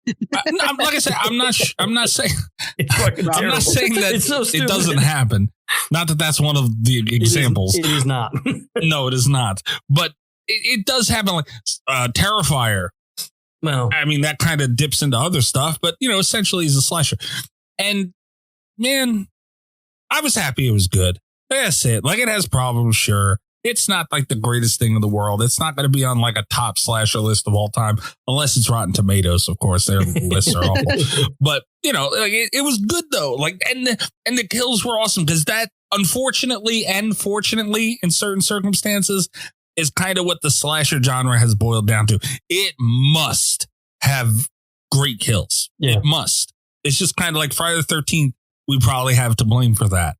Like I said, I'm not saying I'm not saying that so it doesn't happen. Not that that's one of the examples. It is not. No, it is not. But it does happen. Like Terrifier. Well, I mean, that kind of dips into other stuff, but essentially he's a slasher. And man, I was happy it was good. That's it. Like it has problems, sure. It's not like the greatest thing in the world. It's not going to be on like a top slasher list of all time, unless it's Rotten Tomatoes, of course. Their lists are awful. But like it was good though. Like and the kills were awesome because that unfortunately and fortunately in certain circumstances is kind of what the slasher genre has boiled down to. It must have great kills. Yeah. It must. It's just kind of like Friday the 13th. We probably have to blame for that.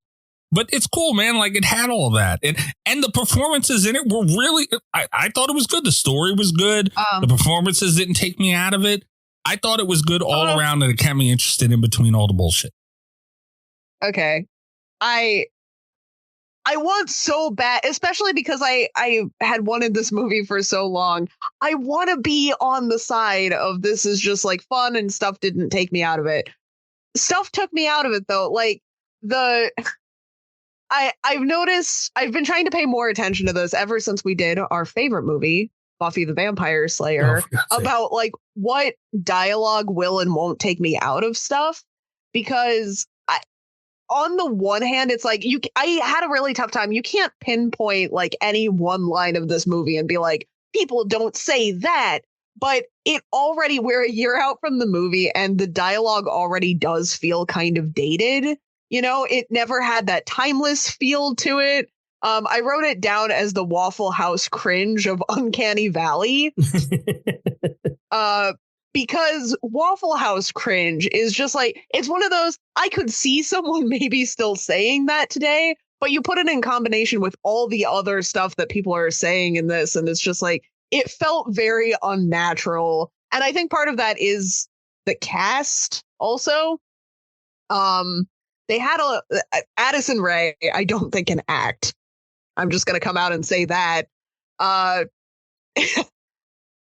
But it's cool, man. Like it had all of that. And the performances in it were really, I thought it was good. The story was good. The performances didn't take me out of it. I thought it was good all around and it kept me interested in between all the bullshit. Okay. I want so bad, especially because I had wanted this movie for so long. I want to be on the side of this is just like fun and stuff didn't take me out of it. Stuff took me out of it though. Like I've noticed I've been trying to pay more attention to this ever since we did our favorite movie, Buffy the Vampire Slayer, about like what dialogue will and won't take me out of stuff. Because on the one hand, it's like I had a really tough time. You can't pinpoint like any one line of this movie and be like, people don't say that. But we're a year out from the movie and the dialogue already does feel kind of dated. You know, it never had that timeless feel to it. I wrote it down as the Waffle House cringe of Uncanny Valley. Because Waffle House cringe is just like, it's one of those, I could see someone maybe still saying that today, but you put it in combination with all the other stuff that people are saying in this, and it's just like, it felt very unnatural. And I think part of that is the cast also. They had Addison Rae, I don't think can act. I'm just going to come out and say that. And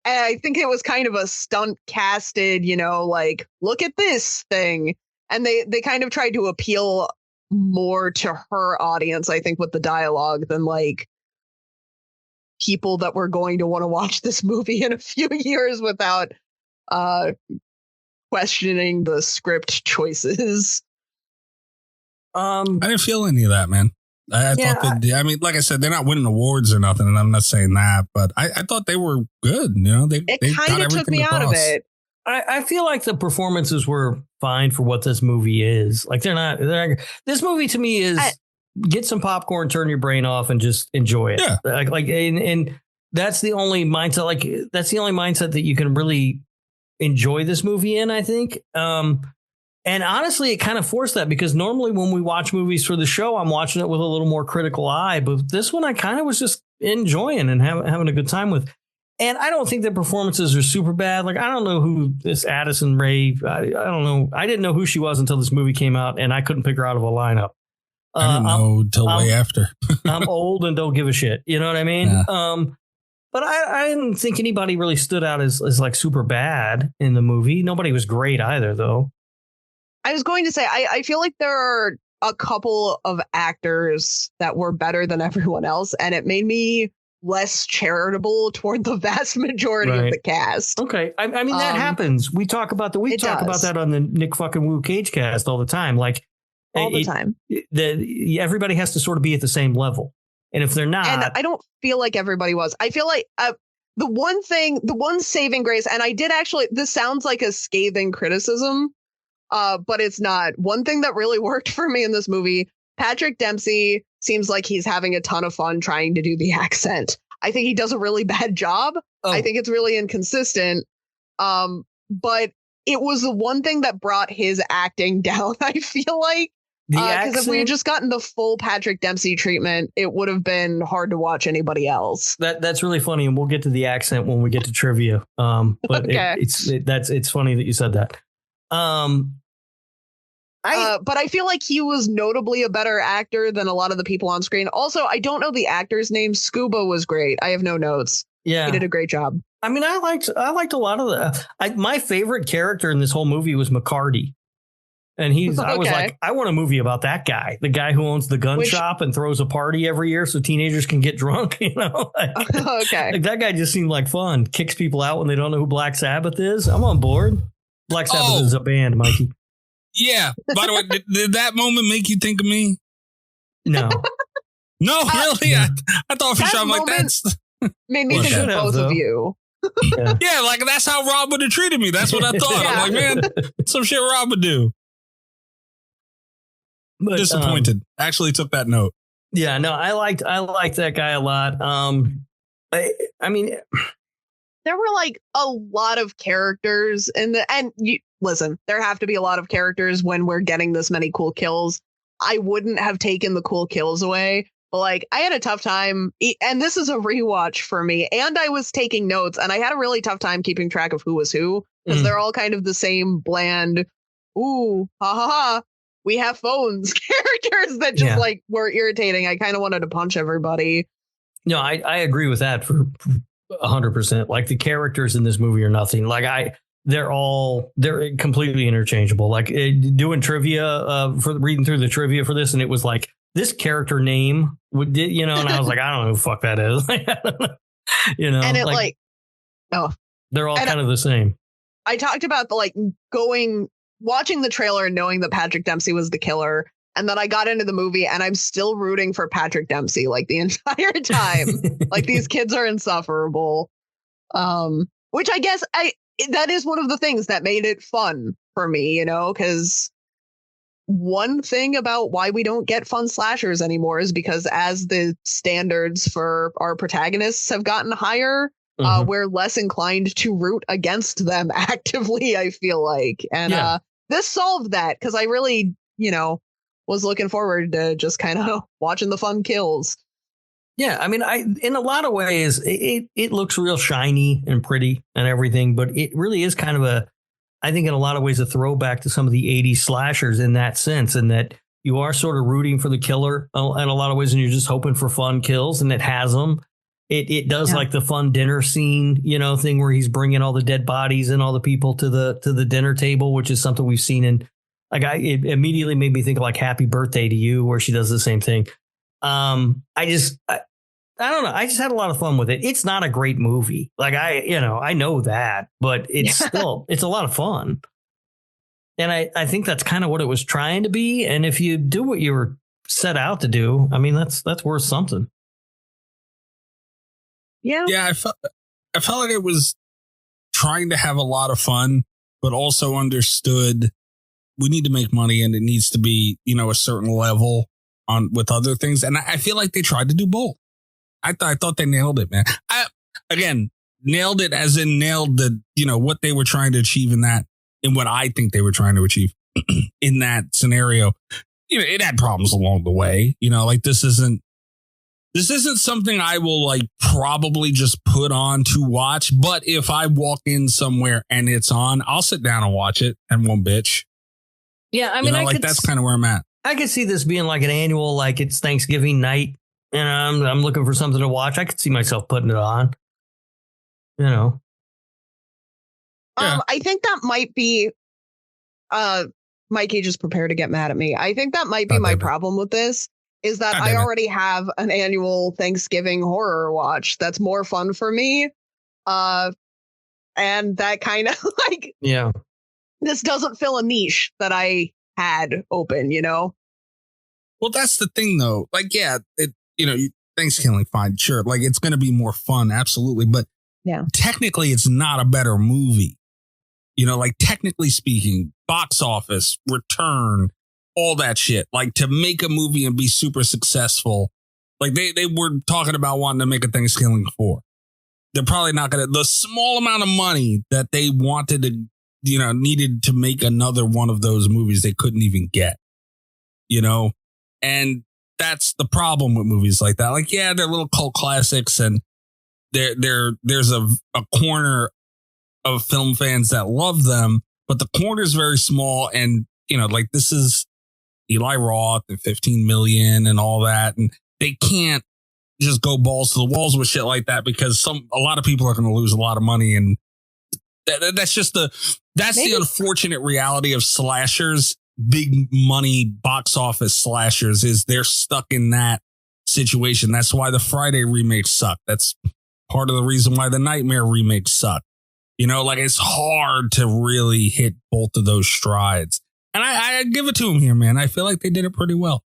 I think it was kind of a stunt casted, you know, like, look at this thing. And they kind of tried to appeal more to her audience, I think, with the dialogue than like people that were going to want to watch this movie in a few years without questioning the script choices. I didn't feel any of that, man. I thought that, I mean, like I said, they're not winning awards or nothing, and I'm not saying that, but I thought they were good. You know, they kind of took me out of it. I feel like the performances were fine for what this movie is. Like they're not this movie to me is get some popcorn, turn your brain off, and just enjoy it. Yeah. And that's the only mindset. Like that's the only mindset that you can really enjoy this movie in, I think. And honestly, it kind of forced that because normally when we watch movies for the show, I'm watching it with a little more critical eye. But this one, I kind of was just enjoying and having a good time with. And I don't think the performances are super bad. Like, I don't know who this Addison Rae, I don't know. I didn't know who she was until this movie came out, and I couldn't pick her out of a lineup. I didn't know until way after. I'm old and don't give a shit. You know what I mean? Yeah. But I didn't think anybody really stood out as like super bad in the movie. Nobody was great either, though. I was going to say, I feel like there are a couple of actors that were better than everyone else, and it made me less charitable toward the vast majority of the cast. Okay. I mean, that happens. We talk about that on the Nick fucking Wu Cage cast all the time. Like all the time. Everybody has to sort of be at the same level. And if they're not, and I don't feel like everybody was. I feel like the one saving grace, and I did actually, this sounds like a scathing criticism, but it's not. One thing that really worked for me in this movie, Patrick Dempsey seems like he's having a ton of fun trying to do the accent. I think he does a really bad job. I think it's really inconsistent. But it was the one thing that brought his acting down, I feel like. Because if we had just gotten the full Patrick Dempsey treatment, it would have been hard to watch anybody else. That's really funny, and we'll get to the accent when we get to trivia. But okay. It's funny that you said that. But I feel like he was notably a better actor than a lot of the people on screen. Also, I don't know the actor's name. Scuba was great. I have no notes. Yeah, he did a great job. I mean, I liked a lot of the. My favorite character in this whole movie was McCarty, and I was like, I want a movie about that guy, the guy who owns the gun shop and throws a party every year so teenagers can get drunk. You know, like that guy just seemed like fun. Kicks people out when they don't know who Black Sabbath is. I'm on board. Black Sabbath is a band, Mikey. Yeah. By the way, did that moment make you think of me? No. No, really? I thought for sure I'm like, that's... Made me think of both of you. Yeah, like that's how Rob would have treated me. That's what I thought. I'm like, man, some shit Rob would do. But, disappointed. Actually took that note. Yeah, no, I liked that guy a lot. I mean... There were like a lot of characters listen, there have to be a lot of characters when we're getting this many cool kills. I wouldn't have taken the cool kills away, but like I had a tough time, and this is a rewatch for me, and I was taking notes, and I had a really tough time keeping track of who was who, because they're all kind of the same bland, ooh, ha ha ha, we have phones characters that just like were irritating. I kind of wanted to punch everybody. No, I agree with that for 100%. Like the characters in this movie are nothing. Like they're completely interchangeable. Like doing trivia for reading through the trivia for this, and it was like this character name and I was like, I don't know who the fuck that is. And it they're all kind of the same. I talked about the watching the trailer and knowing that Patrick Dempsey was the killer, And then I got into the movie and I'm still rooting for Patrick Dempsey like the entire time. Like these kids are insufferable. Which I guess that is one of the things that made it fun for me, because one thing about why we don't get fun slashers anymore is because as the standards for our protagonists have gotten higher, we're less inclined to root against them actively, I feel like. And this solved that because I really, was looking forward to just kind of watching the fun kills. Yeah, I mean, in a lot of ways, it looks real shiny and pretty and everything, but it really is kind of I think in a lot of ways, a throwback to some of the 80s slashers in that sense, and that you are sort of rooting for the killer in a lot of ways, and you're just hoping for fun kills, and it has them. It does like the fun dinner scene, thing where he's bringing all the dead bodies and all the people to the dinner table, which is something we've seen in. It immediately made me think of like Happy Birthday to You, where she does the same thing. I don't know. I just had a lot of fun with it. It's not a great movie. Like I know that, but it's it's a lot of fun. And I think that's kind of what it was trying to be. And if you do what you were set out to do, I mean, that's worth something. Yeah. Yeah. I felt like it was trying to have a lot of fun, but also understood we need to make money and it needs to be, a certain level with other things. And I feel like they tried to do both. I thought they nailed it, man. Nailed it as in nailed the, what they were trying to achieve in what I think they were trying to achieve in that scenario. It had problems along the way, like this isn't something I will like probably just put on to watch. But if I walk in somewhere and it's on, I'll sit down and watch it and won't bitch. Yeah. I mean, that's kind of where I'm at. I could see this being like an annual, like it's Thanksgiving night and I'm looking for something to watch. I could see myself putting it on, I think that might be, Mikey just prepared to get mad at me. I think that might be my problem with this is that I already have an annual Thanksgiving horror watch that's more fun for me. And that kind of like, this doesn't fill a niche that I had open, Well, that's the thing though. Like, Thanksgiving, fine, sure. Like it's going to be more fun. Absolutely. But technically it's not a better movie. Like technically speaking, box office, return, all that shit. Like to make a movie and be super successful. Like they were talking about wanting to make a Thanksgiving 4. They're probably not going to, the small amount of money that they wanted to, needed to make another one of those movies, they couldn't even get, and that's the problem with movies like that. Like, they're little cult classics and there's a corner of film fans that love them, but the corner is very small. And, like this is Eli Roth and 15 million and all that. And they can't just go balls to the walls with shit like that because a lot of people are going to lose a lot of money. And that's just the unfortunate reality of slashers, big money box office slashers, is they're stuck in that situation. That's why the Friday remakes suck. That's part of the reason why the Nightmare remakes suck. Like it's hard to really hit both of those strides. And I give it to them here, man. I feel like they did it pretty well.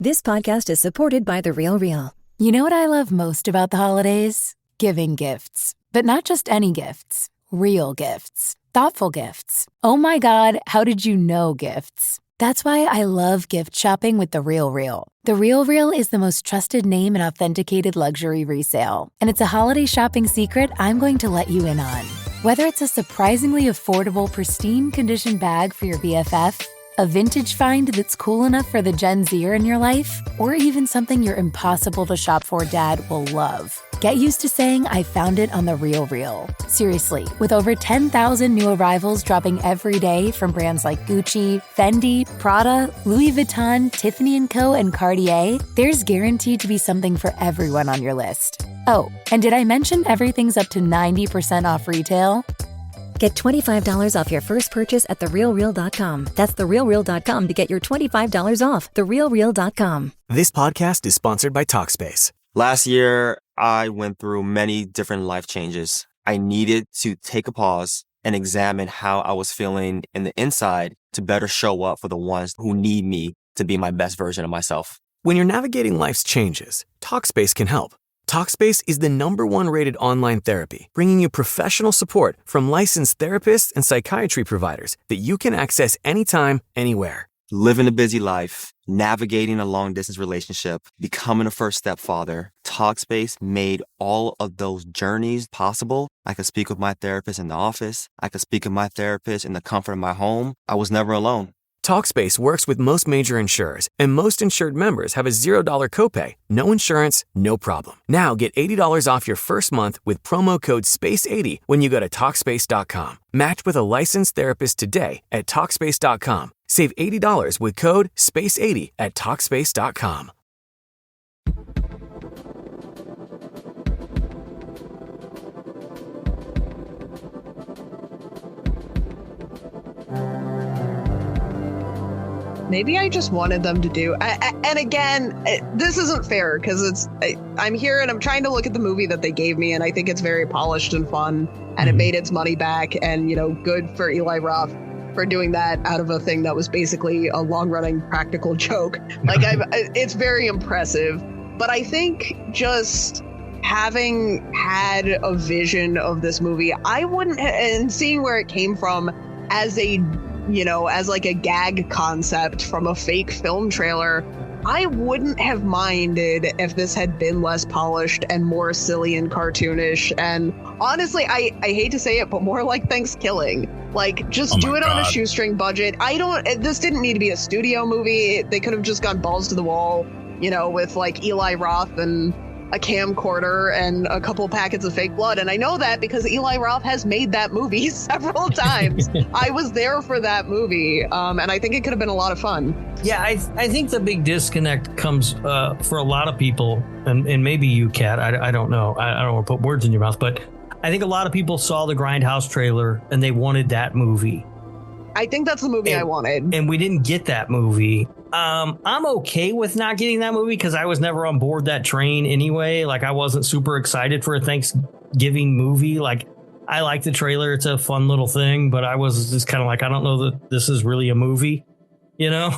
This podcast is supported by The Real Real. You know what I love most about the holidays? Giving gifts. But not just any gifts. Real gifts. Thoughtful gifts. Oh my God, how did you know gifts? That's why I love gift shopping with The Real Real. The Real Real is the most trusted name in authenticated luxury resale. And it's a holiday shopping secret I'm going to let you in on. Whether it's a surprisingly affordable, pristine condition bag for your BFF, a vintage find that's cool enough for the Gen Zer in your life, or even something your impossible to shop for dad will love. Get used to saying I found it on The Real Real. Seriously, with over 10,000 new arrivals dropping every day from brands like Gucci, Fendi, Prada, Louis Vuitton, Tiffany & Co., and Cartier, there's guaranteed to be something for everyone on your list. Oh, and did I mention everything's up to 90% off retail? Get $25 off your first purchase at TheRealReal.com. That's TheRealReal.com to get your $25 off. TheRealReal.com. This podcast is sponsored by Talkspace. Last year, I went through many different life changes. I needed to take a pause and examine how I was feeling in the inside to better show up for the ones who need me to be my best version of myself. When you're navigating life's changes, Talkspace can help. Talkspace is the #1 rated online therapy, bringing you professional support from licensed therapists and psychiatry providers that you can access anytime, anywhere. Living a busy life, navigating a long-distance relationship, becoming a first stepfather, Talkspace made all of those journeys possible. I could speak with my therapist in the office. I could speak with my therapist in the comfort of my home. I was never alone. Talkspace works with most major insurers, and most insured members have a $0 copay. No insurance, no problem. Now get $80 off your first month with promo code SPACE80 when you go to Talkspace.com. Match with a licensed therapist today at Talkspace.com. Save $80 with code SPACE80 at Talkspace.com. Maybe I just wanted them to do, and again, this isn't fair because I'm here and I'm trying to look at the movie that they gave me, and I think it's very polished and fun, and it made its money back, and good for Eli Roth for doing that out of a thing that was basically a long-running practical joke. Like, it's very impressive, but I think just having had a vision of this movie, I wouldn't, and seeing where it came from as as like a gag concept from a fake film trailer, I wouldn't have minded if this had been less polished and more silly and cartoonish. And honestly, I hate to say it, but more like Thanksgiving. Like, just do it on a shoestring budget. This didn't need to be a studio movie. They could have just gone balls to the wall, with like Eli Roth and a camcorder and a couple packets of fake blood. And I know that because Eli Roth has made that movie several times. I was there for that movie. And I think it could have been a lot of fun. Yeah, I think the big disconnect comes for a lot of people, and maybe you, Kat, I don't know. I don't want to put words in your mouth, but I think a lot of people saw the Grindhouse trailer and they wanted that movie. I think that's the movie I wanted. And we didn't get that movie. I'm okay with not getting that movie because I was never on board that train anyway. Like, I wasn't super excited for a Thanksgiving movie. Like, I like the trailer. It's a fun little thing, but I was just kind of like, I don't know that this is really a movie, So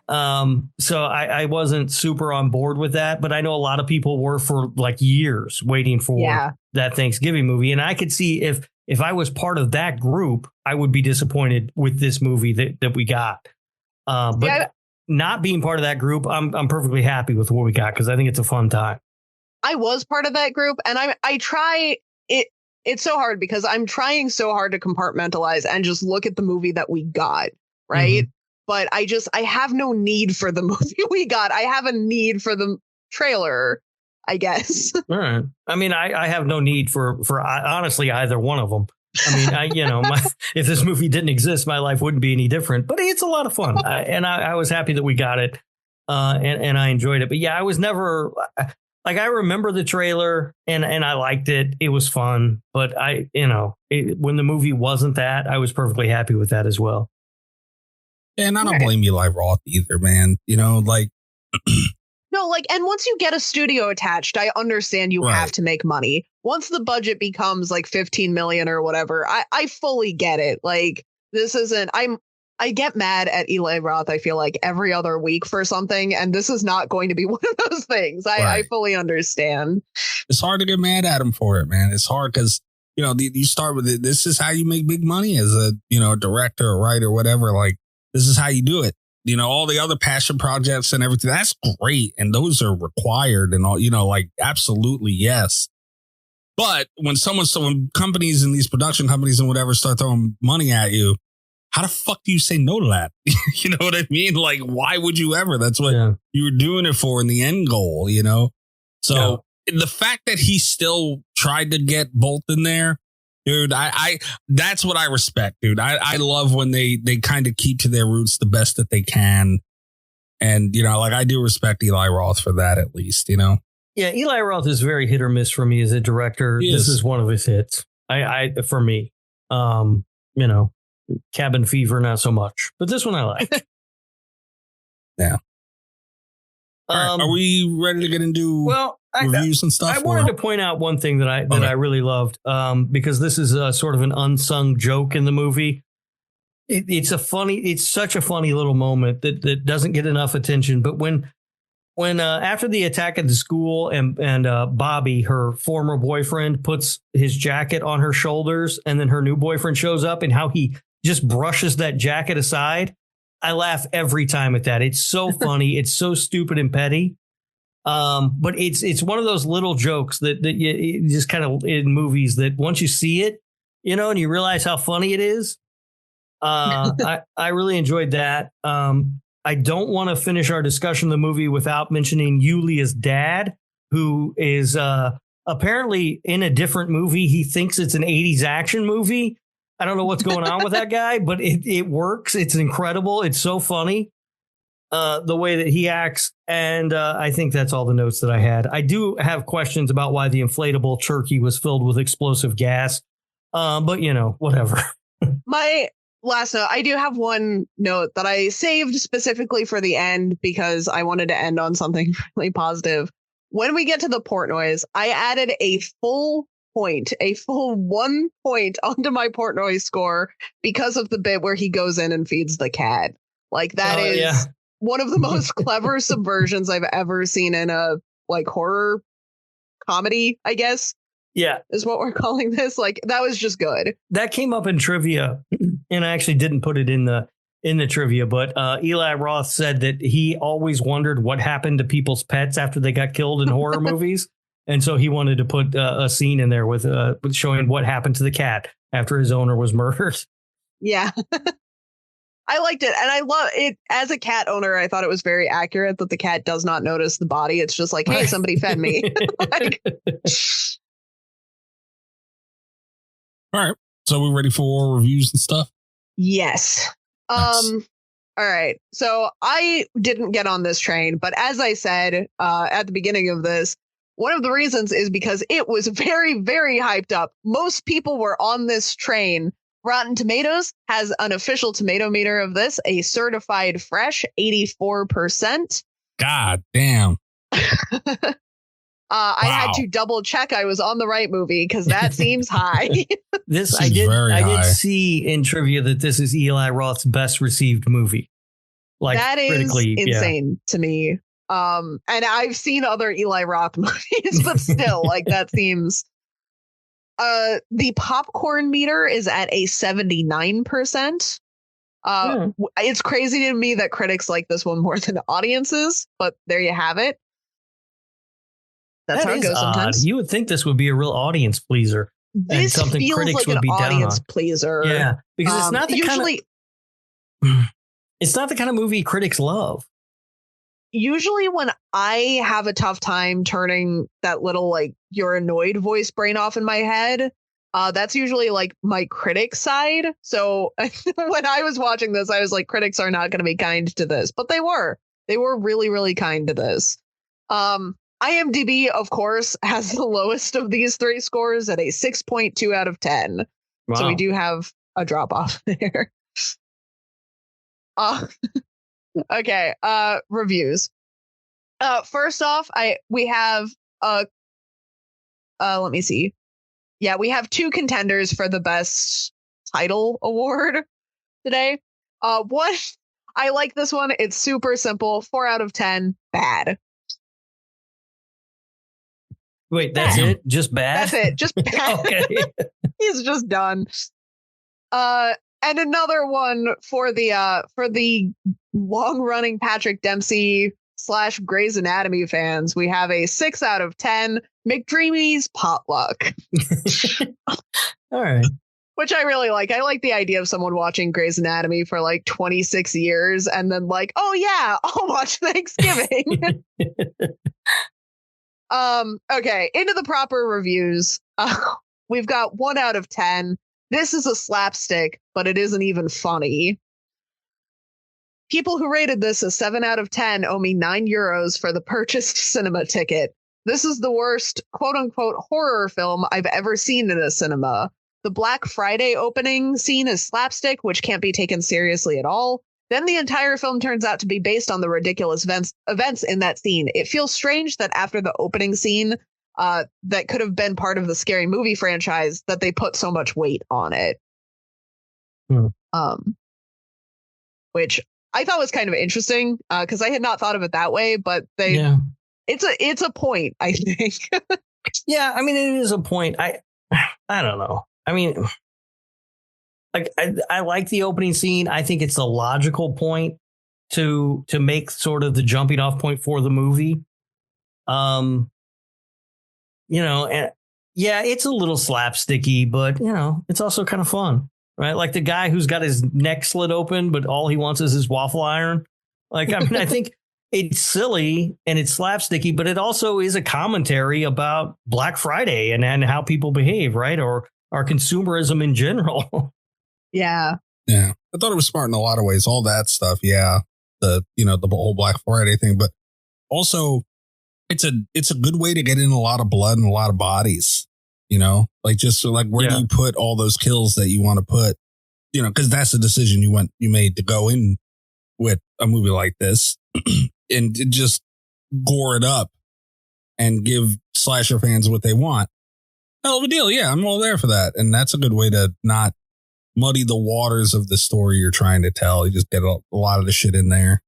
I wasn't super on board with that, but I know a lot of people were for like years waiting for that Thanksgiving movie. And I could see if I was part of that group, I would be disappointed with this movie that we got. But not being part of that group, I'm perfectly happy with what we got because I think it's a fun time. I was part of that group, and I try it. It's so hard because I'm trying so hard to compartmentalize and just look at the movie that we got, right? Mm-hmm. But I have no need for the movie we got. I have a need for the trailer, I guess. All right. I mean, I have no need for honestly either one of them. I mean, if this movie didn't exist, my life wouldn't be any different. But it's a lot of fun, I was happy that we got it, and I enjoyed it. But yeah, I was never like, I remember the trailer and I liked it. It was fun, but when the movie wasn't that, I was perfectly happy with that as well. And I don't blame Eli Roth either, man. Like. No, and once you get a studio attached, I understand you have to make money. Once the budget becomes like 15 million or whatever, I fully get it. Like, this isn't, I get mad at Eli Roth, I feel like, every other week for something, and this is not going to be one of those things. I fully understand. It's hard to get mad at him for it, man. It's hard because, you start with it. This is how you make big money as a, director or writer or whatever. Like, this is how you do it. All the other passion projects and everything, that's great. And those are required and all, absolutely, yes. But when companies and these production companies and whatever start throwing money at you, how the fuck do you say no to that? You know what I mean? Like, why would you ever? That's what you were doing it for in the end goal, So the fact that he still tried to get Bolt in there, dude, I that's what I respect, dude. I love when they kind of keep to their roots the best that they can. And, I do respect Eli Roth for that, at least, Yeah, Eli Roth is very hit or miss for me as a director. This is one of his hits. For me, Cabin Fever, not so much, but this one I like. Yeah. All right, are we ready to get into reviews and stuff? I wanted to point out one thing that I really loved, because this is sort of an unsung joke in the movie. It's such a funny little moment that doesn't get enough attention. But when after the attack at the school and Bobby, her former boyfriend, puts his jacket on her shoulders and then her new boyfriend shows up and how he just brushes that jacket aside. I laugh every time at that. It's so funny. It's so stupid and petty. But it's one of those little jokes that you just kind of in movies that once you see it, and you realize how funny it is. I really enjoyed that. I don't want to finish our discussion of the movie without mentioning Yulia's dad, who is apparently in a different movie. He thinks it's an 80s action movie. I don't know what's going on with that guy, but it works. It's incredible. It's so funny, the way that he acts. And I think that's all the notes that I had. I do have questions about why the inflatable turkey was filled with explosive gas. But, whatever. My last note, I do have one note that I saved specifically for the end because I wanted to end on something really positive. When we get to the Portnoys, I added a full 1 point onto my Portnoy score because of the bit where he goes in and feeds the cat. Like that is one of the most clever subversions I've ever seen in a horror comedy, I guess. Yeah, is what we're calling this. Like that was just good. That came up in trivia, and I actually didn't put it in the trivia. But Eli Roth said that he always wondered what happened to people's pets after they got killed in horror movies, and so he wanted to put a scene in there with showing what happened to the cat after his owner was murdered. Yeah, I liked it, and I love it. As a cat owner, I thought it was very accurate that the cat does not notice the body. It's just like, hey, somebody fed me. All right. So we're ready for reviews and stuff? Yes. Nice. All right. So I didn't get on this train, but as I said at the beginning of this, one of the reasons is because it was very, very hyped up. Most people were on this train. Rotten Tomatoes has an official tomato meter of this, a certified fresh 84%. God damn. I had to double check I was on the right movie because that seems high. I did see in trivia that this is Eli Roth's best received movie. Like that is insane to me. And I've seen other Eli Roth movies, but still, that seems. The popcorn meter is at a 79%. It's crazy to me that critics like this one more than audiences, but there you have it. That's how it goes sometimes. You would think this would be a real audience pleaser. This and something feels critics like would an be audience down on. pleaser. Yeah, because it's not the usually. It's not the kind of movie critics love. Usually when I have a tough time turning that little you're annoyed voice brain off in my head, that's usually my critic side. So when I was watching this, I was like, critics are not going to be kind to this, but they were. They were really, really kind to this. IMDb, of course, has the lowest of these three scores at a 6.2 out of 10. Wow. So we do have a drop off there. Okay. Reviews. First off, we have let me see. Yeah, we have two contenders for the best title award today. One, I like this one. It's super simple. 4 out of 10. Bad. Wait, that's it? Just bad? That's it. Just bad. Okay. He's just done. And another one for the long-running Patrick Dempsey / Grey's Anatomy fans. We have a 6 out of 10. McDreamy's Potluck. All right. Which I really like. I like the idea of someone watching Grey's Anatomy for 26 years and then oh yeah, I'll watch Thanksgiving. Okay, into the proper reviews. We've got 1 out of 10. This is a slapstick, but it isn't even funny. People who rated this a 7 out of 10 owe me €9 for the purchased cinema ticket. This is the worst quote-unquote horror film I've ever seen in a cinema. The Black Friday opening scene is slapstick, which can't be taken seriously at all. Then the entire film turns out to be based on the ridiculous events in that scene. It feels strange that after the opening scene, that could have been part of the Scary Movie franchise, that they put so much weight on it. which I thought was kind of interesting because I had not thought of it that way, but it's a point, I think. Yeah, I mean, it is a point. I don't know. I mean, like I like the opening scene. I think it's a logical point to make sort of the jumping off point for the movie. And yeah, it's a little slapsticky, but it's also kind of fun, right? Like the guy who's got his neck slit open, but all he wants is his waffle iron. Like, I mean, I think it's silly and it's slapsticky, but it also is a commentary about Black Friday and how people behave, right? Or our consumerism in general. Yeah. Yeah. I thought it was smart in a lot of ways. All that stuff. Yeah. The whole Black Friday thing, but also it's a good way to get in a lot of blood and a lot of bodies, like just so like where do you put all those kills that you want to put, because that's the decision you made to go in with a movie like this and just gore it up and give slasher fans what they want. Hell of a deal. Yeah, I'm all there for that. And that's a good way to not muddy the waters of the story you're trying to tell. You just get a lot of the shit in there.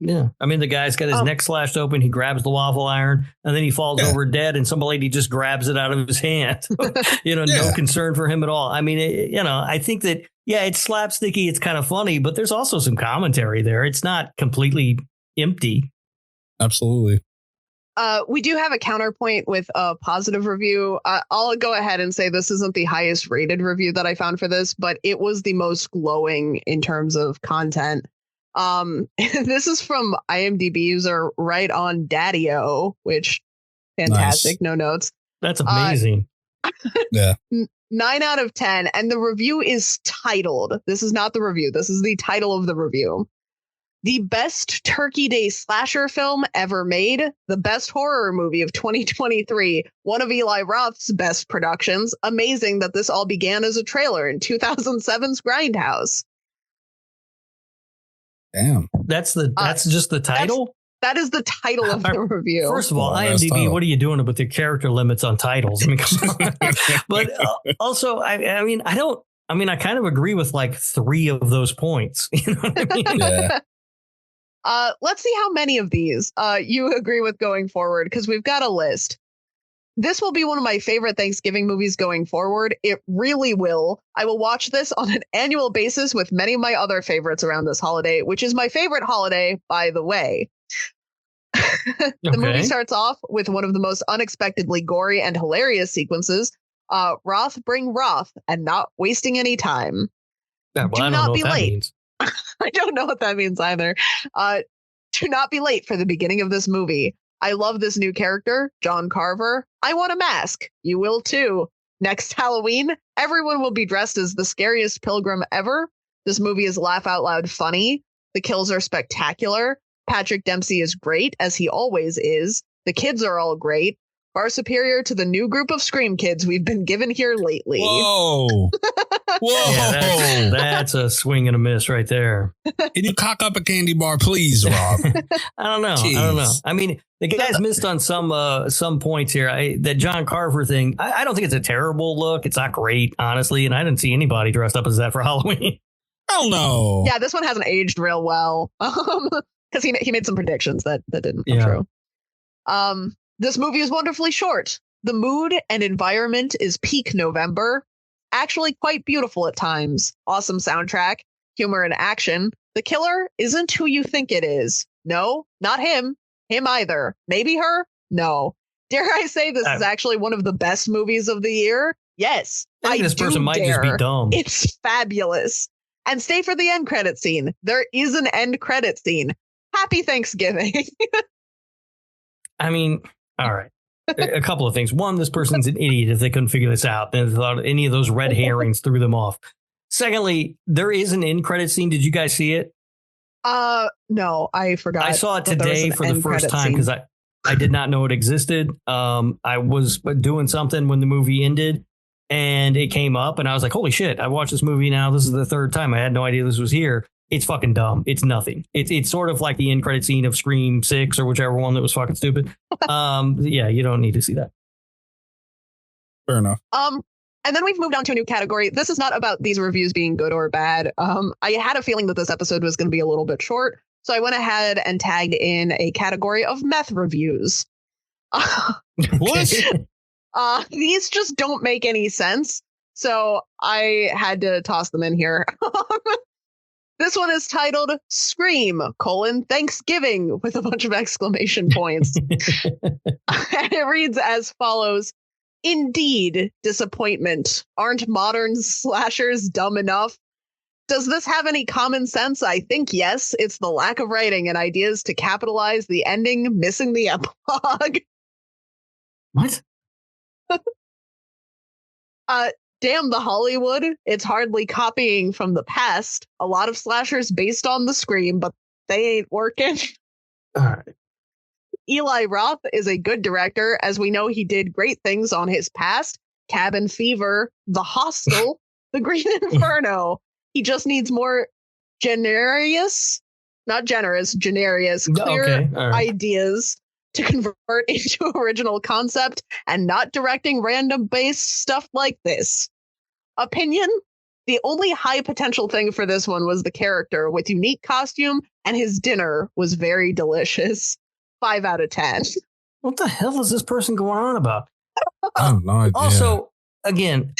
Yeah. I mean, the guy's got his neck slashed open. He grabs the waffle iron and then he falls over dead and some lady just grabs it out of his hand. No concern for him at all. I mean, I think that, it's slapsticky. It's kind of funny, but there's also some commentary there. It's not completely empty. Absolutely. We do have a counterpoint with a positive review. I'll go ahead and say this isn't the highest rated review that I found for this, but it was the most glowing in terms of content. This is from IMDb user right on Daddy-O, which fantastic. Nice. No notes. That's amazing. Yeah. 9 out of 10. And the review is titled. This is not the review. This is the title of the review. The best Turkey Day slasher film ever made. The best horror movie of 2023. One of Eli Roth's best productions. Amazing that this all began as a trailer in 2007's Grindhouse. Damn. That's just the title? That is the title of the review. First of all, IMDb, what are you doing with the character limits on titles? I mean, come on. But also, I kind of agree with like 3 of those points. You know what I mean? Yeah. Let's see how many of these you agree with going forward, because we've got a list. This will be one of my favorite Thanksgiving movies going forward. It really will. I will watch this on an annual basis with many of my other favorites around this holiday, which is my favorite holiday, by the way. The movie starts off with one of the most unexpectedly gory and hilarious sequences. Roth bring Roth and not wasting any time. Yeah, well, Do not be late. I don't know what that means either. Do not be late for the beginning of this movie. I love this new character, John Carver. I want a mask. You will too. Next Halloween, everyone will be dressed as the scariest pilgrim ever. This movie is laugh out loud funny. The kills are spectacular. Patrick Dempsey is great, as he always is. The kids are all great. Far superior to the new group of Scream kids we've been given here lately. Whoa. Whoa. Yeah, that's a swing and a miss right there. Can you cock up a candy bar, please, Rob? I don't know. I mean, the guy's missed on some points here. That John Carver thing, I don't think it's a terrible look. It's not great, honestly. And I didn't see anybody dressed up as that for Halloween. Hell no. Yeah, this one hasn't aged real well. Because he made some predictions that didn't come true. This movie is wonderfully short. The mood and environment is peak November. Actually quite beautiful at times. Awesome soundtrack, humor and action. The killer isn't who you think it is. No, not him. Him either. Maybe her? No. Dare I say this is actually one of the best movies of the year? Yes. I think this person might just be dumb. It's fabulous. And stay for the end credit scene. There is an end credit scene. Happy Thanksgiving. I mean, all right. A couple of things. One, this person's an idiot if they couldn't figure this out. They thought any of those red herrings threw them off. Secondly, there is an end credit scene. Did you guys see it? No, I forgot. I saw it today for the first time because I did not know it existed. I was doing something when the movie ended and it came up and I was like, holy shit, I watched this movie now. This is the 3rd time. I had no idea this was here. It's fucking dumb. It's nothing. It's sort of like the end credit scene of Scream 6 or whichever one that was fucking stupid. Yeah, you don't need to see that. Fair enough. And then we've moved on to a new category. This is not about these reviews being good or bad. I had a feeling that this episode was going to be a little bit short, so I went ahead and tagged in a category of meth reviews. What? These just don't make any sense, so I had to toss them in here. This one is titled Scream, Thanksgiving, with a bunch of exclamation points. And it reads as follows. Indeed, disappointment. Aren't modern slashers dumb enough? Does this have any common sense? I think yes. It's the lack of writing and ideas to capitalize the ending, missing the epilogue. What? Damn the Hollywood. It's hardly copying from the past. A lot of slashers based on the Scream, but they ain't working. All right. Eli Roth is a good director, as we know he did great things on his past. Cabin Fever, The Hostel, The Green Inferno. He just needs more clear ideas to convert into original concept and not directing random base stuff like this. Opinion? The only high potential thing for this one was the character with unique costume, and his dinner was very delicious. 5 out of 10. What the hell is this person going on about? I have no idea. Also, again,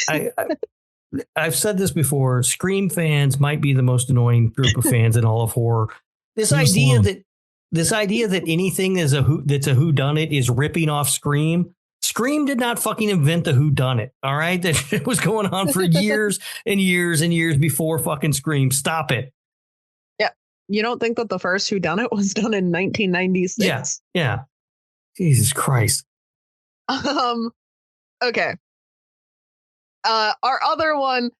I've said this before. Scream fans might be the most annoying group of fans in all of horror. This idea that anything that's a whodunit is ripping off Scream. Scream did not fucking invent the whodunit. All right, that shit was going on for years and years and years before fucking Scream. Stop it. You don't think that the first whodunit was done in 1996? Yeah. Jesus Christ. Okay. Our other one,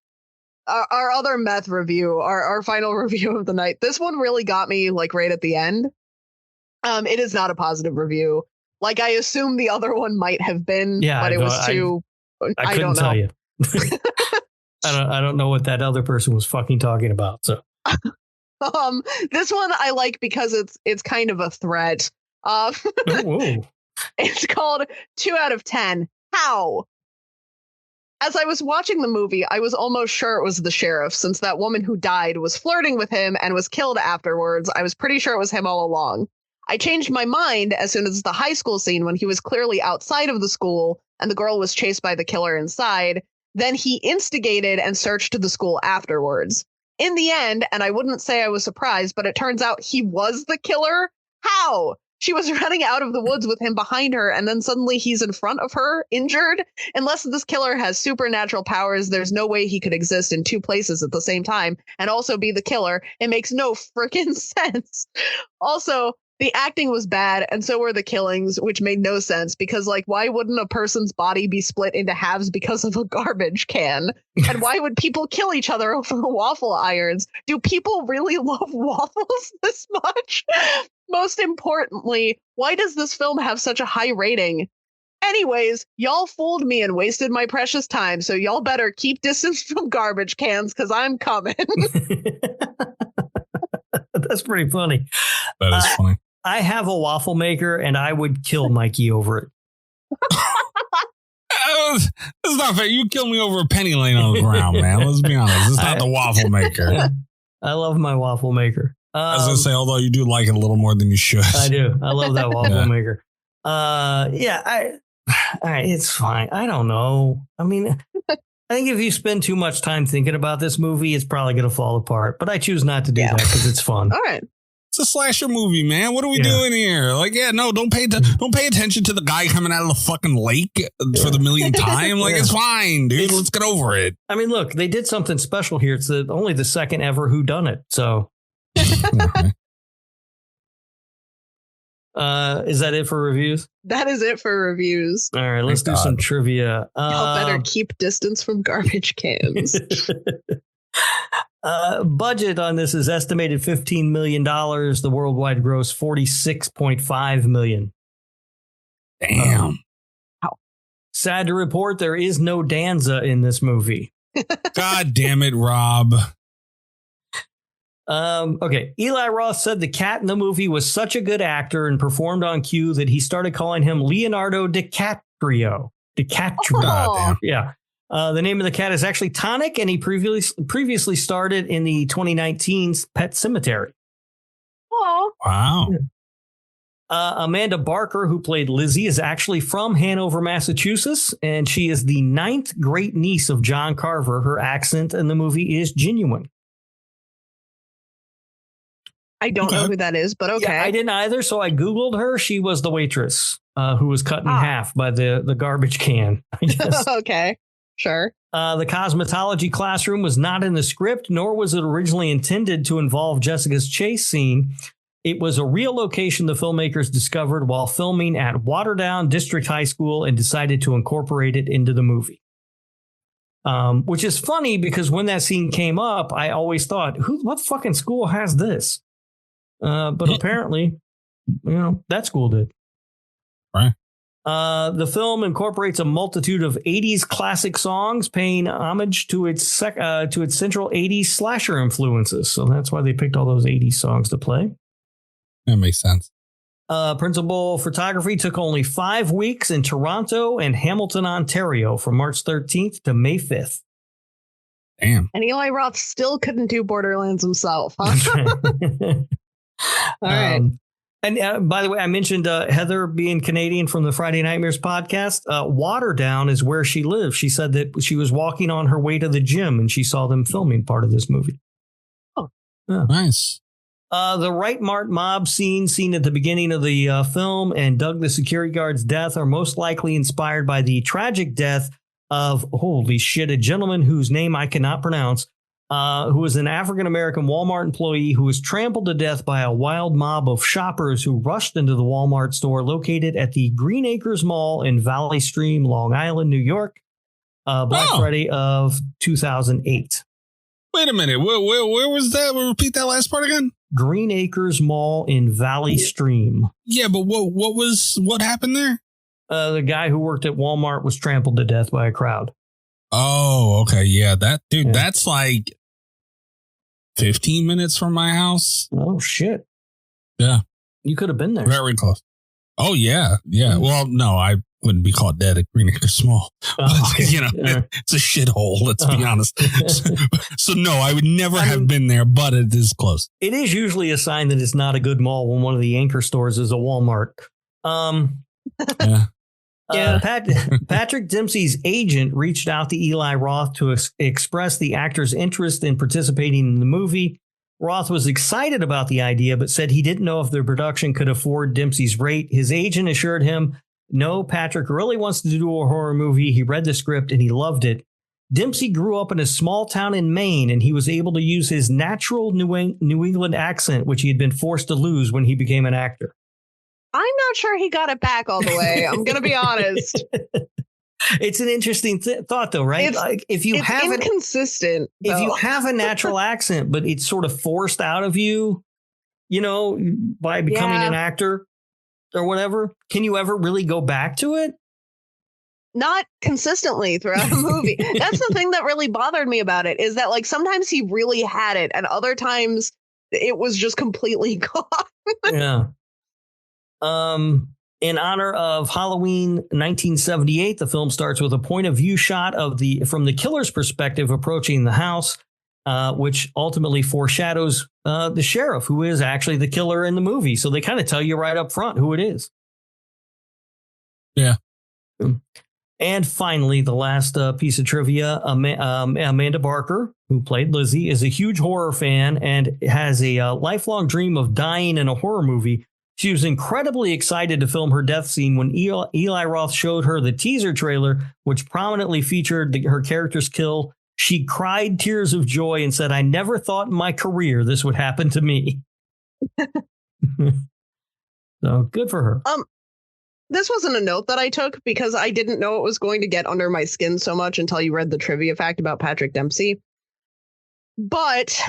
our other meth review, our final review of the night. This one really got me like right at the end. It is not a positive review. Like I assume the other one might have been, but it was too. I don't know. Tell you. I don't know what that other person was fucking talking about. So. This one I like because it's kind of a threat. It's called 2 out of 10. How? As I was watching the movie, I was almost sure it was the sheriff, since that woman who died was flirting with him and was killed afterwards. I was pretty sure it was him all along. I changed my mind as soon as the high school scene when he was clearly outside of the school and the girl was chased by the killer inside. Then he instigated and searched the school afterwards. In the end, and I wouldn't say I was surprised, but it turns out he was the killer. How? She was running out of the woods with him behind her, and then suddenly he's in front of her, injured. Unless this killer has supernatural powers, there's no way he could exist in two places at the same time and also be the killer. It makes no freaking sense. Also, the acting was bad, and so were the killings, which made no sense because, like, why wouldn't a person's body be split into halves because of a garbage can? And why would people kill each other over waffle irons? Do people really love waffles this much? Most importantly, why does this film have such a high rating? Anyways, y'all fooled me and wasted my precious time, so y'all better keep distance from garbage cans because I'm coming. That's pretty funny. That is funny. I have a waffle maker and I would kill Mikey over it. That's not fair. You kill me over a penny laying on the ground, man. Let's be honest. It's not the waffle maker. I love my waffle maker. I was going to say, although you do like it a little more than you should. I do. I love that waffle maker. All right, it's fine. I don't know. I mean, I think if you spend too much time thinking about this movie, it's probably going to fall apart. But I choose not to do that because it's fun. All right. It's a slasher movie, man. What are we doing here? Like, don't pay attention to the guy coming out of the fucking lake for the millionth time. Like, it's fine, dude. Let's get over it. I mean, look, they did something special here. It's only the second ever whodunit. So, is that it for reviews? That is it for reviews. All right, let's do some trivia. Y'all better keep distance from garbage cans. Budget on this is estimated $15 million. The worldwide gross $46.5 million. Damn. Sad to report, there is no Danza in this movie. God damn it, Rob. Okay. Eli Roth said the cat in the movie was such a good actor and performed on cue that he started calling him Leonardo DiCaprio. Oh. Yeah. The name of the cat is actually Tonic, and he previously starred in the 2019 Pet Sematary. Oh, wow. Amanda Barker, who played Lizzie, is actually from Hanover, Massachusetts, and she is the 9th great niece of John Carver. Her accent in the movie is genuine. I don't know who that is, but okay. Yeah, I didn't either, so I Googled her. She was the waitress who was cut in half by the garbage can, I guess. Okay, sure. The cosmetology classroom was not in the script, nor was it originally intended to involve Jessica's chase scene. It was a real location the filmmakers discovered while filming at Waterdown District High School and decided to incorporate it into the movie. Which is funny because when that scene came up, I always thought, what fucking school has this? But apparently, that school did. Right. The film incorporates a multitude of 80s classic songs, paying homage to its central 80s slasher influences. So that's why they picked all those 80s songs to play. That makes sense. Principal photography took only 5 weeks in Toronto and Hamilton, Ontario, from March 13th to May 5th. Damn. And Eli Roth still couldn't do Borderlands himself, huh? All right. And by the way, I mentioned Heather being Canadian from the Friday Nightmares podcast. Waterdown is where she lives. She said that she was walking on her way to the gym and she saw them filming part of this movie. Oh, yeah. Nice. The Right Mart mob seen at the beginning of the film and Doug the security guard's death are most likely inspired by the tragic death of, holy shit, a gentleman whose name I cannot pronounce, who was an African-American Walmart employee who was trampled to death by a wild mob of shoppers who rushed into the Walmart store located at the Green Acres Mall in Valley Stream, Long Island, New York, Black Friday of 2008. Wait a minute. Where was that? Repeat that last part again. Green Acres Mall in Valley Stream. Yeah, but what happened there? The guy who worked at Walmart was trampled to death by a crowd. Oh, okay. Yeah, that's like 15 minutes from my house. Oh, shit. Yeah. You could have been there. Very close. Oh, yeah. Yeah. Well, no, I wouldn't be caught dead at Green Acres Mall. It's a shithole, let's be honest. So, no, I would never have been there, but it is close. It is usually a sign that it's not a good mall when one of the anchor stores is a Walmart. Yeah. Patrick Dempsey's agent reached out to Eli Roth to express the actor's interest in participating in the movie. Roth was excited about the idea, but said he didn't know if the production could afford Dempsey's rate. His agent assured him, no, Patrick really wants to do a horror movie. He read the script and he loved it. Dempsey grew up in a small town in Maine, and he was able to use his natural New England accent, which he had been forced to lose when he became an actor. I'm not sure he got it back all the way. I'm going to be honest. It's an interesting thought, though, right? If you have inconsistent, if you have a natural accent, but it's sort of forced out of you, by becoming an actor or whatever, can you ever really go back to it? Not consistently throughout a movie. That's the thing that really bothered me about it, is that like sometimes he really had it and other times it was just completely gone. Yeah. In honor of Halloween 1978, the film starts with a point of view shot from the killer's perspective approaching the house, which ultimately foreshadows the sheriff, who is actually the killer in the movie. So they kind of tell you right up front who it is. Yeah. And finally, the last piece of trivia, Amanda Barker, who played Lizzie, is a huge horror fan and has a lifelong dream of dying in a horror movie. She was incredibly excited to film her death scene when Eli Roth showed her the teaser trailer, which prominently featured her character's kill. She cried tears of joy and said, I never thought in my career this would happen to me. So good for her. This wasn't a note that I took because I didn't know it was going to get under my skin so much until you read the trivia fact about Patrick Dempsey. But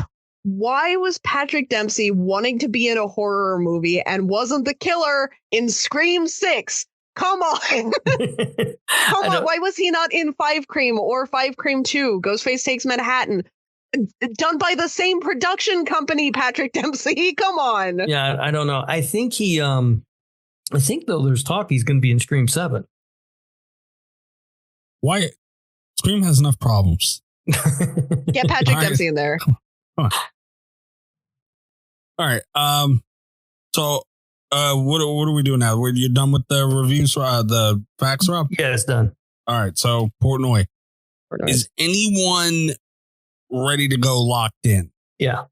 why was Patrick Dempsey wanting to be in a horror movie and wasn't the killer in Scream 6? Come on. Come on. Why was he not in 5 Cream or 5 Cream 2? Ghostface Takes Manhattan. Done by the same production company, Patrick Dempsey. Come on. Yeah, I don't know. I think though there's talk he's going to be in Scream 7. Why? Scream has enough problems. Get Patrick Dempsey in there. Come on. All right. So, what are we doing now? You done with the reviews? The facts, Rob? Yeah, it's done. All right. So, Portnoy. Is anyone ready to go locked in? Yeah.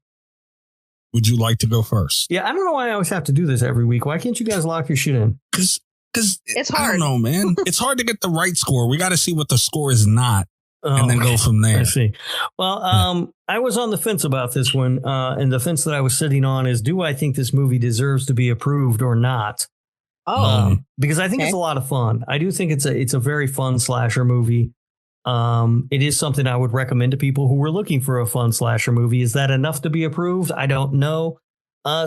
Would you like to go first? Yeah, I don't know why I always have to do this every week. Why can't you guys lock your shit in? Because it's hard. I don't know, man. It's hard to get the right score. We got to see what the score is not, and then go from there. I see. Well, I was on the fence about this one, and the fence that I was sitting on is: do I think this movie deserves to be approved or not? Because I think it's a lot of fun. I do think it's a very fun slasher movie. It is something I would recommend to people who were looking for a fun slasher movie. Is that enough to be approved? I don't know.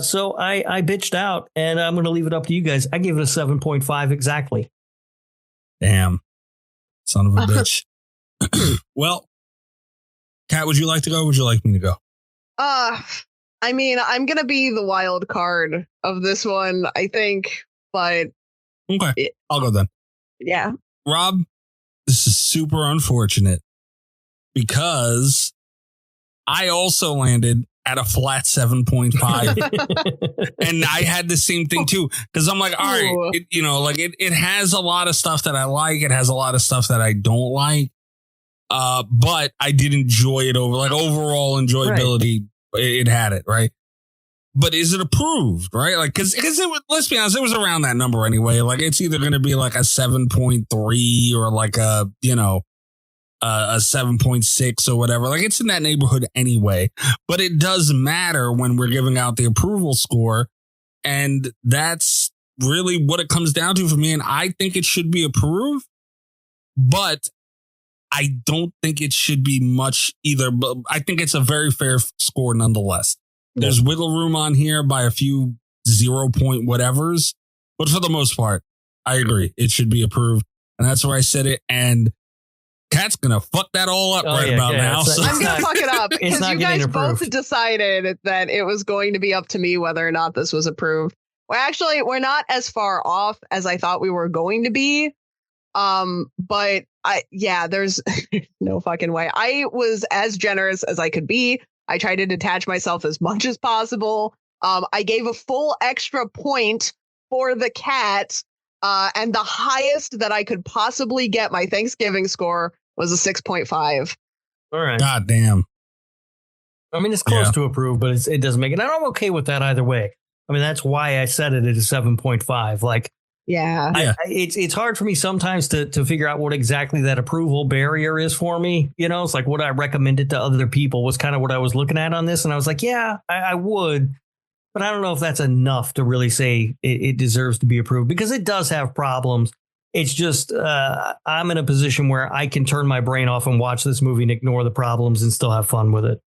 So I bitched out, and I'm going to leave it up to you guys. I gave it a 7.5 exactly. Damn. Son of a bitch. Well, Kat, would you like to go or would you like me to go? I mean, I'm going to be the wild card of this one, I think, but... Okay, I'll go then. Yeah. Rob, this is super unfortunate because I also landed at a flat 7.5 and I had the same thing too. Cause I'm like, all right, it has a lot of stuff that I like. It has a lot of stuff that I don't like. But I did enjoy it overall enjoyability. Right. It had it. Right. But is it approved? Right. Like, cause let's be honest, it was around that number anyway. Like it's either going to be like a 7.3 or like a 7.6 or whatever. Like it's in that neighborhood anyway, but it does matter when we're giving out the approval score. And that's really what it comes down to for me. And I think it should be approved, but I don't think it should be much either. But I think it's a very fair score nonetheless. There's wiggle room on here by a few 0 point whatevers, but for the most part, I agree. It should be approved. And that's where I said it. And Kat's going to fuck that all up now. I'm going to fuck it up because you guys approved. both decided that it was going to be up to me whether or not this was approved. Well, actually, we're not as far off as I thought we were going to be. But there's no fucking way. I was as generous as I could be. I tried to detach myself as much as possible. I gave a full extra point for the cat. And the highest that I could possibly get my Thanksgiving score was a 6.5. All right. God damn. I mean, it's close to approved, but it doesn't make it. And I'm okay with that either way. I mean, that's why I set it at a 7.5. Like, it's hard for me sometimes to figure out what exactly that approval barrier is for me. It's like what I recommended to other people was kind of what I was looking at on this. And I was like, I would. But I don't know if that's enough to really say it deserves to be approved because it does have problems. It's just I'm in a position where I can turn my brain off and watch this movie and ignore the problems and still have fun with it.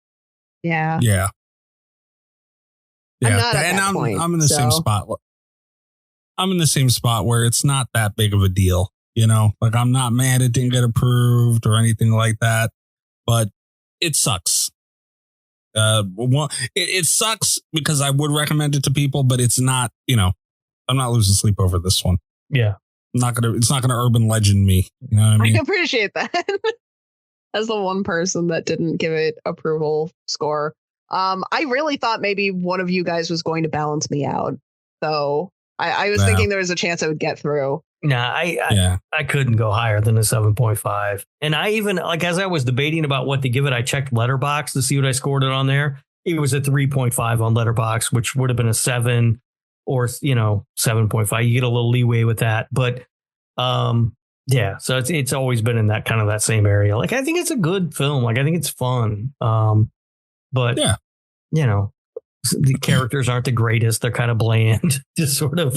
Yeah. Yeah. I'm not at that point, I'm in the same spot. I'm in the same spot where it's not that big of a deal. Like I'm not mad it didn't get approved or anything like that, but it sucks. It sucks because I would recommend it to people, but it's not, I'm not losing sleep over this one. Yeah. It's not gonna urban legend me. You know what I mean? I appreciate that. As the one person that didn't give it approval score. I really thought maybe one of you guys was going to balance me out. So I was thinking there was a chance I would get through. Nah, I couldn't go higher than a 7.5. And I even, as I was debating about what to give it, I checked Letterboxd to see what I scored it on there. It was a 3.5 on Letterboxd, which would have been a 7 or, 7.5. You get a little leeway with that. But so it's always been in that kind of that same area. Like, I think it's a good film. Like, I think it's fun. But, the characters aren't the greatest. They're kind of bland, just sort of,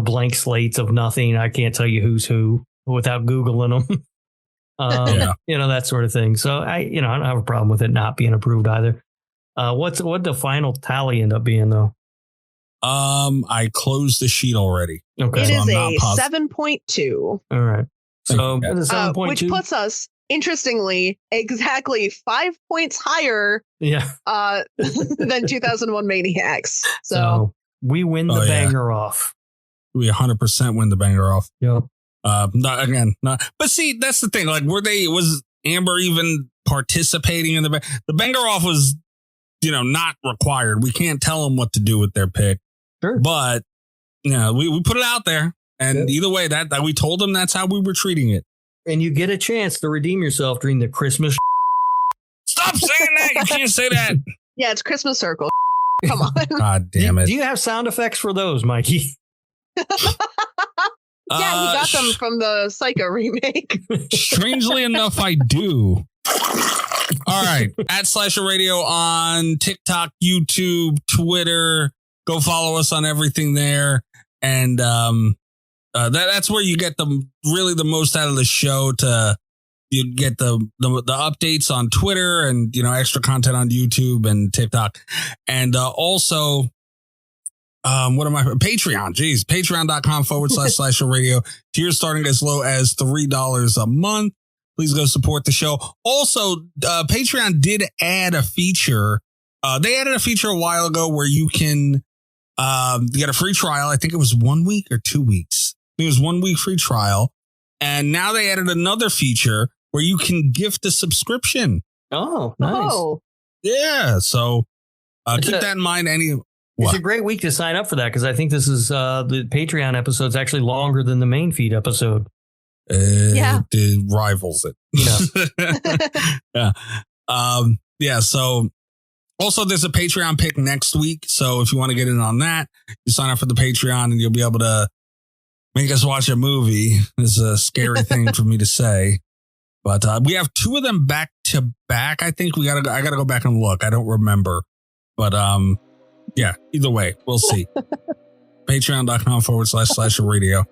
blank slates of nothing. I can't tell you who's who without Googling them, that sort of thing. So I don't have a problem with it not being approved either. What the final tally end up being though? I closed the sheet already. Okay. It is a 7.2. All right. So 7.2, which puts us, interestingly, exactly 5 points higher than 2001 Maniacs. So we win the banger off. We 100% win the banger off. Yep. But see, that's the thing. Like, Amber even participating in the Banger Off was, not required. We can't tell them what to do with their pick. Sure. But, we put it out there. And either way, that we told them that's how we were treating it. And you get a chance to redeem yourself during the Christmas. Stop saying that. You can't say that. Yeah, it's Christmas Circle. Come on. God damn it. Do you have sound effects for those, Mikey? Yeah, he got them from the Psycho remake. Strangely enough, I do. All right. @Slasher Radio on TikTok, YouTube, Twitter. Go follow us on everything there. And that's where you get the most out of the show. You get the updates on Twitter and, extra content on YouTube and TikTok. And also, Patreon. Geez, patreon.com/Slasher Radio. Tiers starting as low as $3 a month. Please go support the show. Also, Patreon did add a feature. They added a feature a while ago where you can get a free trial. I think it was 1 week or 2 weeks. It was 1 week free trial. And now they added another feature where you can gift a subscription. Oh, nice. Oh. Yeah. So keep that in mind. It's a great week to sign up for that because I think this is the Patreon episode's actually longer than the main feed episode. It rivals it. Yeah. So also there's a Patreon pick next week. So if you want to get in on that, you sign up for the Patreon and you'll be able to make us watch a movie. It's a scary thing for me to say, but we have 2 of them back to back. I think I gotta go back and look. I don't remember, but yeah, either way, we'll see. Patreon.com/Slasher Radio.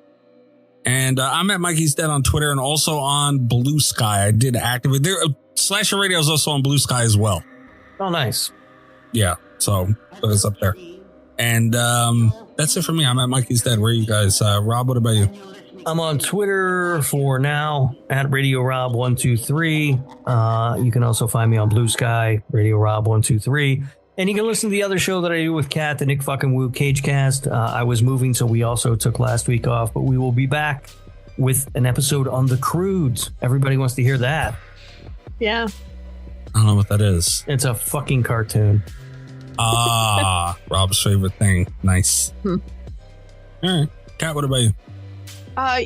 And I'm at Mikey's Dead on Twitter and also on Blue Sky. I did activate there. Slasher Radio is also on Blue Sky as well. Oh, nice. Yeah. So put us up there. And that's it for me. I'm at Mikey's Dead. Where are you guys? Rob, what about you? I'm on Twitter for now at Radio Rob 123. You can also find me on Blue Sky, Radio Rob 123. And you can listen to the other show that I do with Kat, the Nick fucking Woo Cagecast. I was moving, so we also took last week off, but we will be back with an episode on the Croods. Everybody wants to hear that. Yeah. I don't know what that is. It's a fucking cartoon. Rob's favorite thing. Nice. All right. Kat, what about you?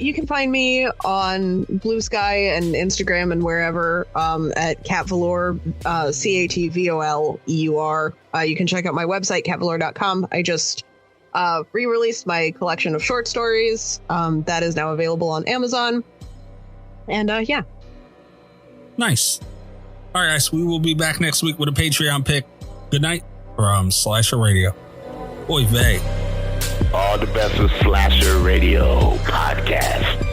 You can find me on Blue Sky and Instagram and wherever at Kat Valor, CATVOLEUR. You can check out my website, catvalor.com. I just re-released my collection of short stories. That is now available on Amazon. And yeah. Nice. All right, guys. We will be back next week with a Patreon pick. Good night from Slasher Radio. Oy vey. All the best with Slasher Radio podcast.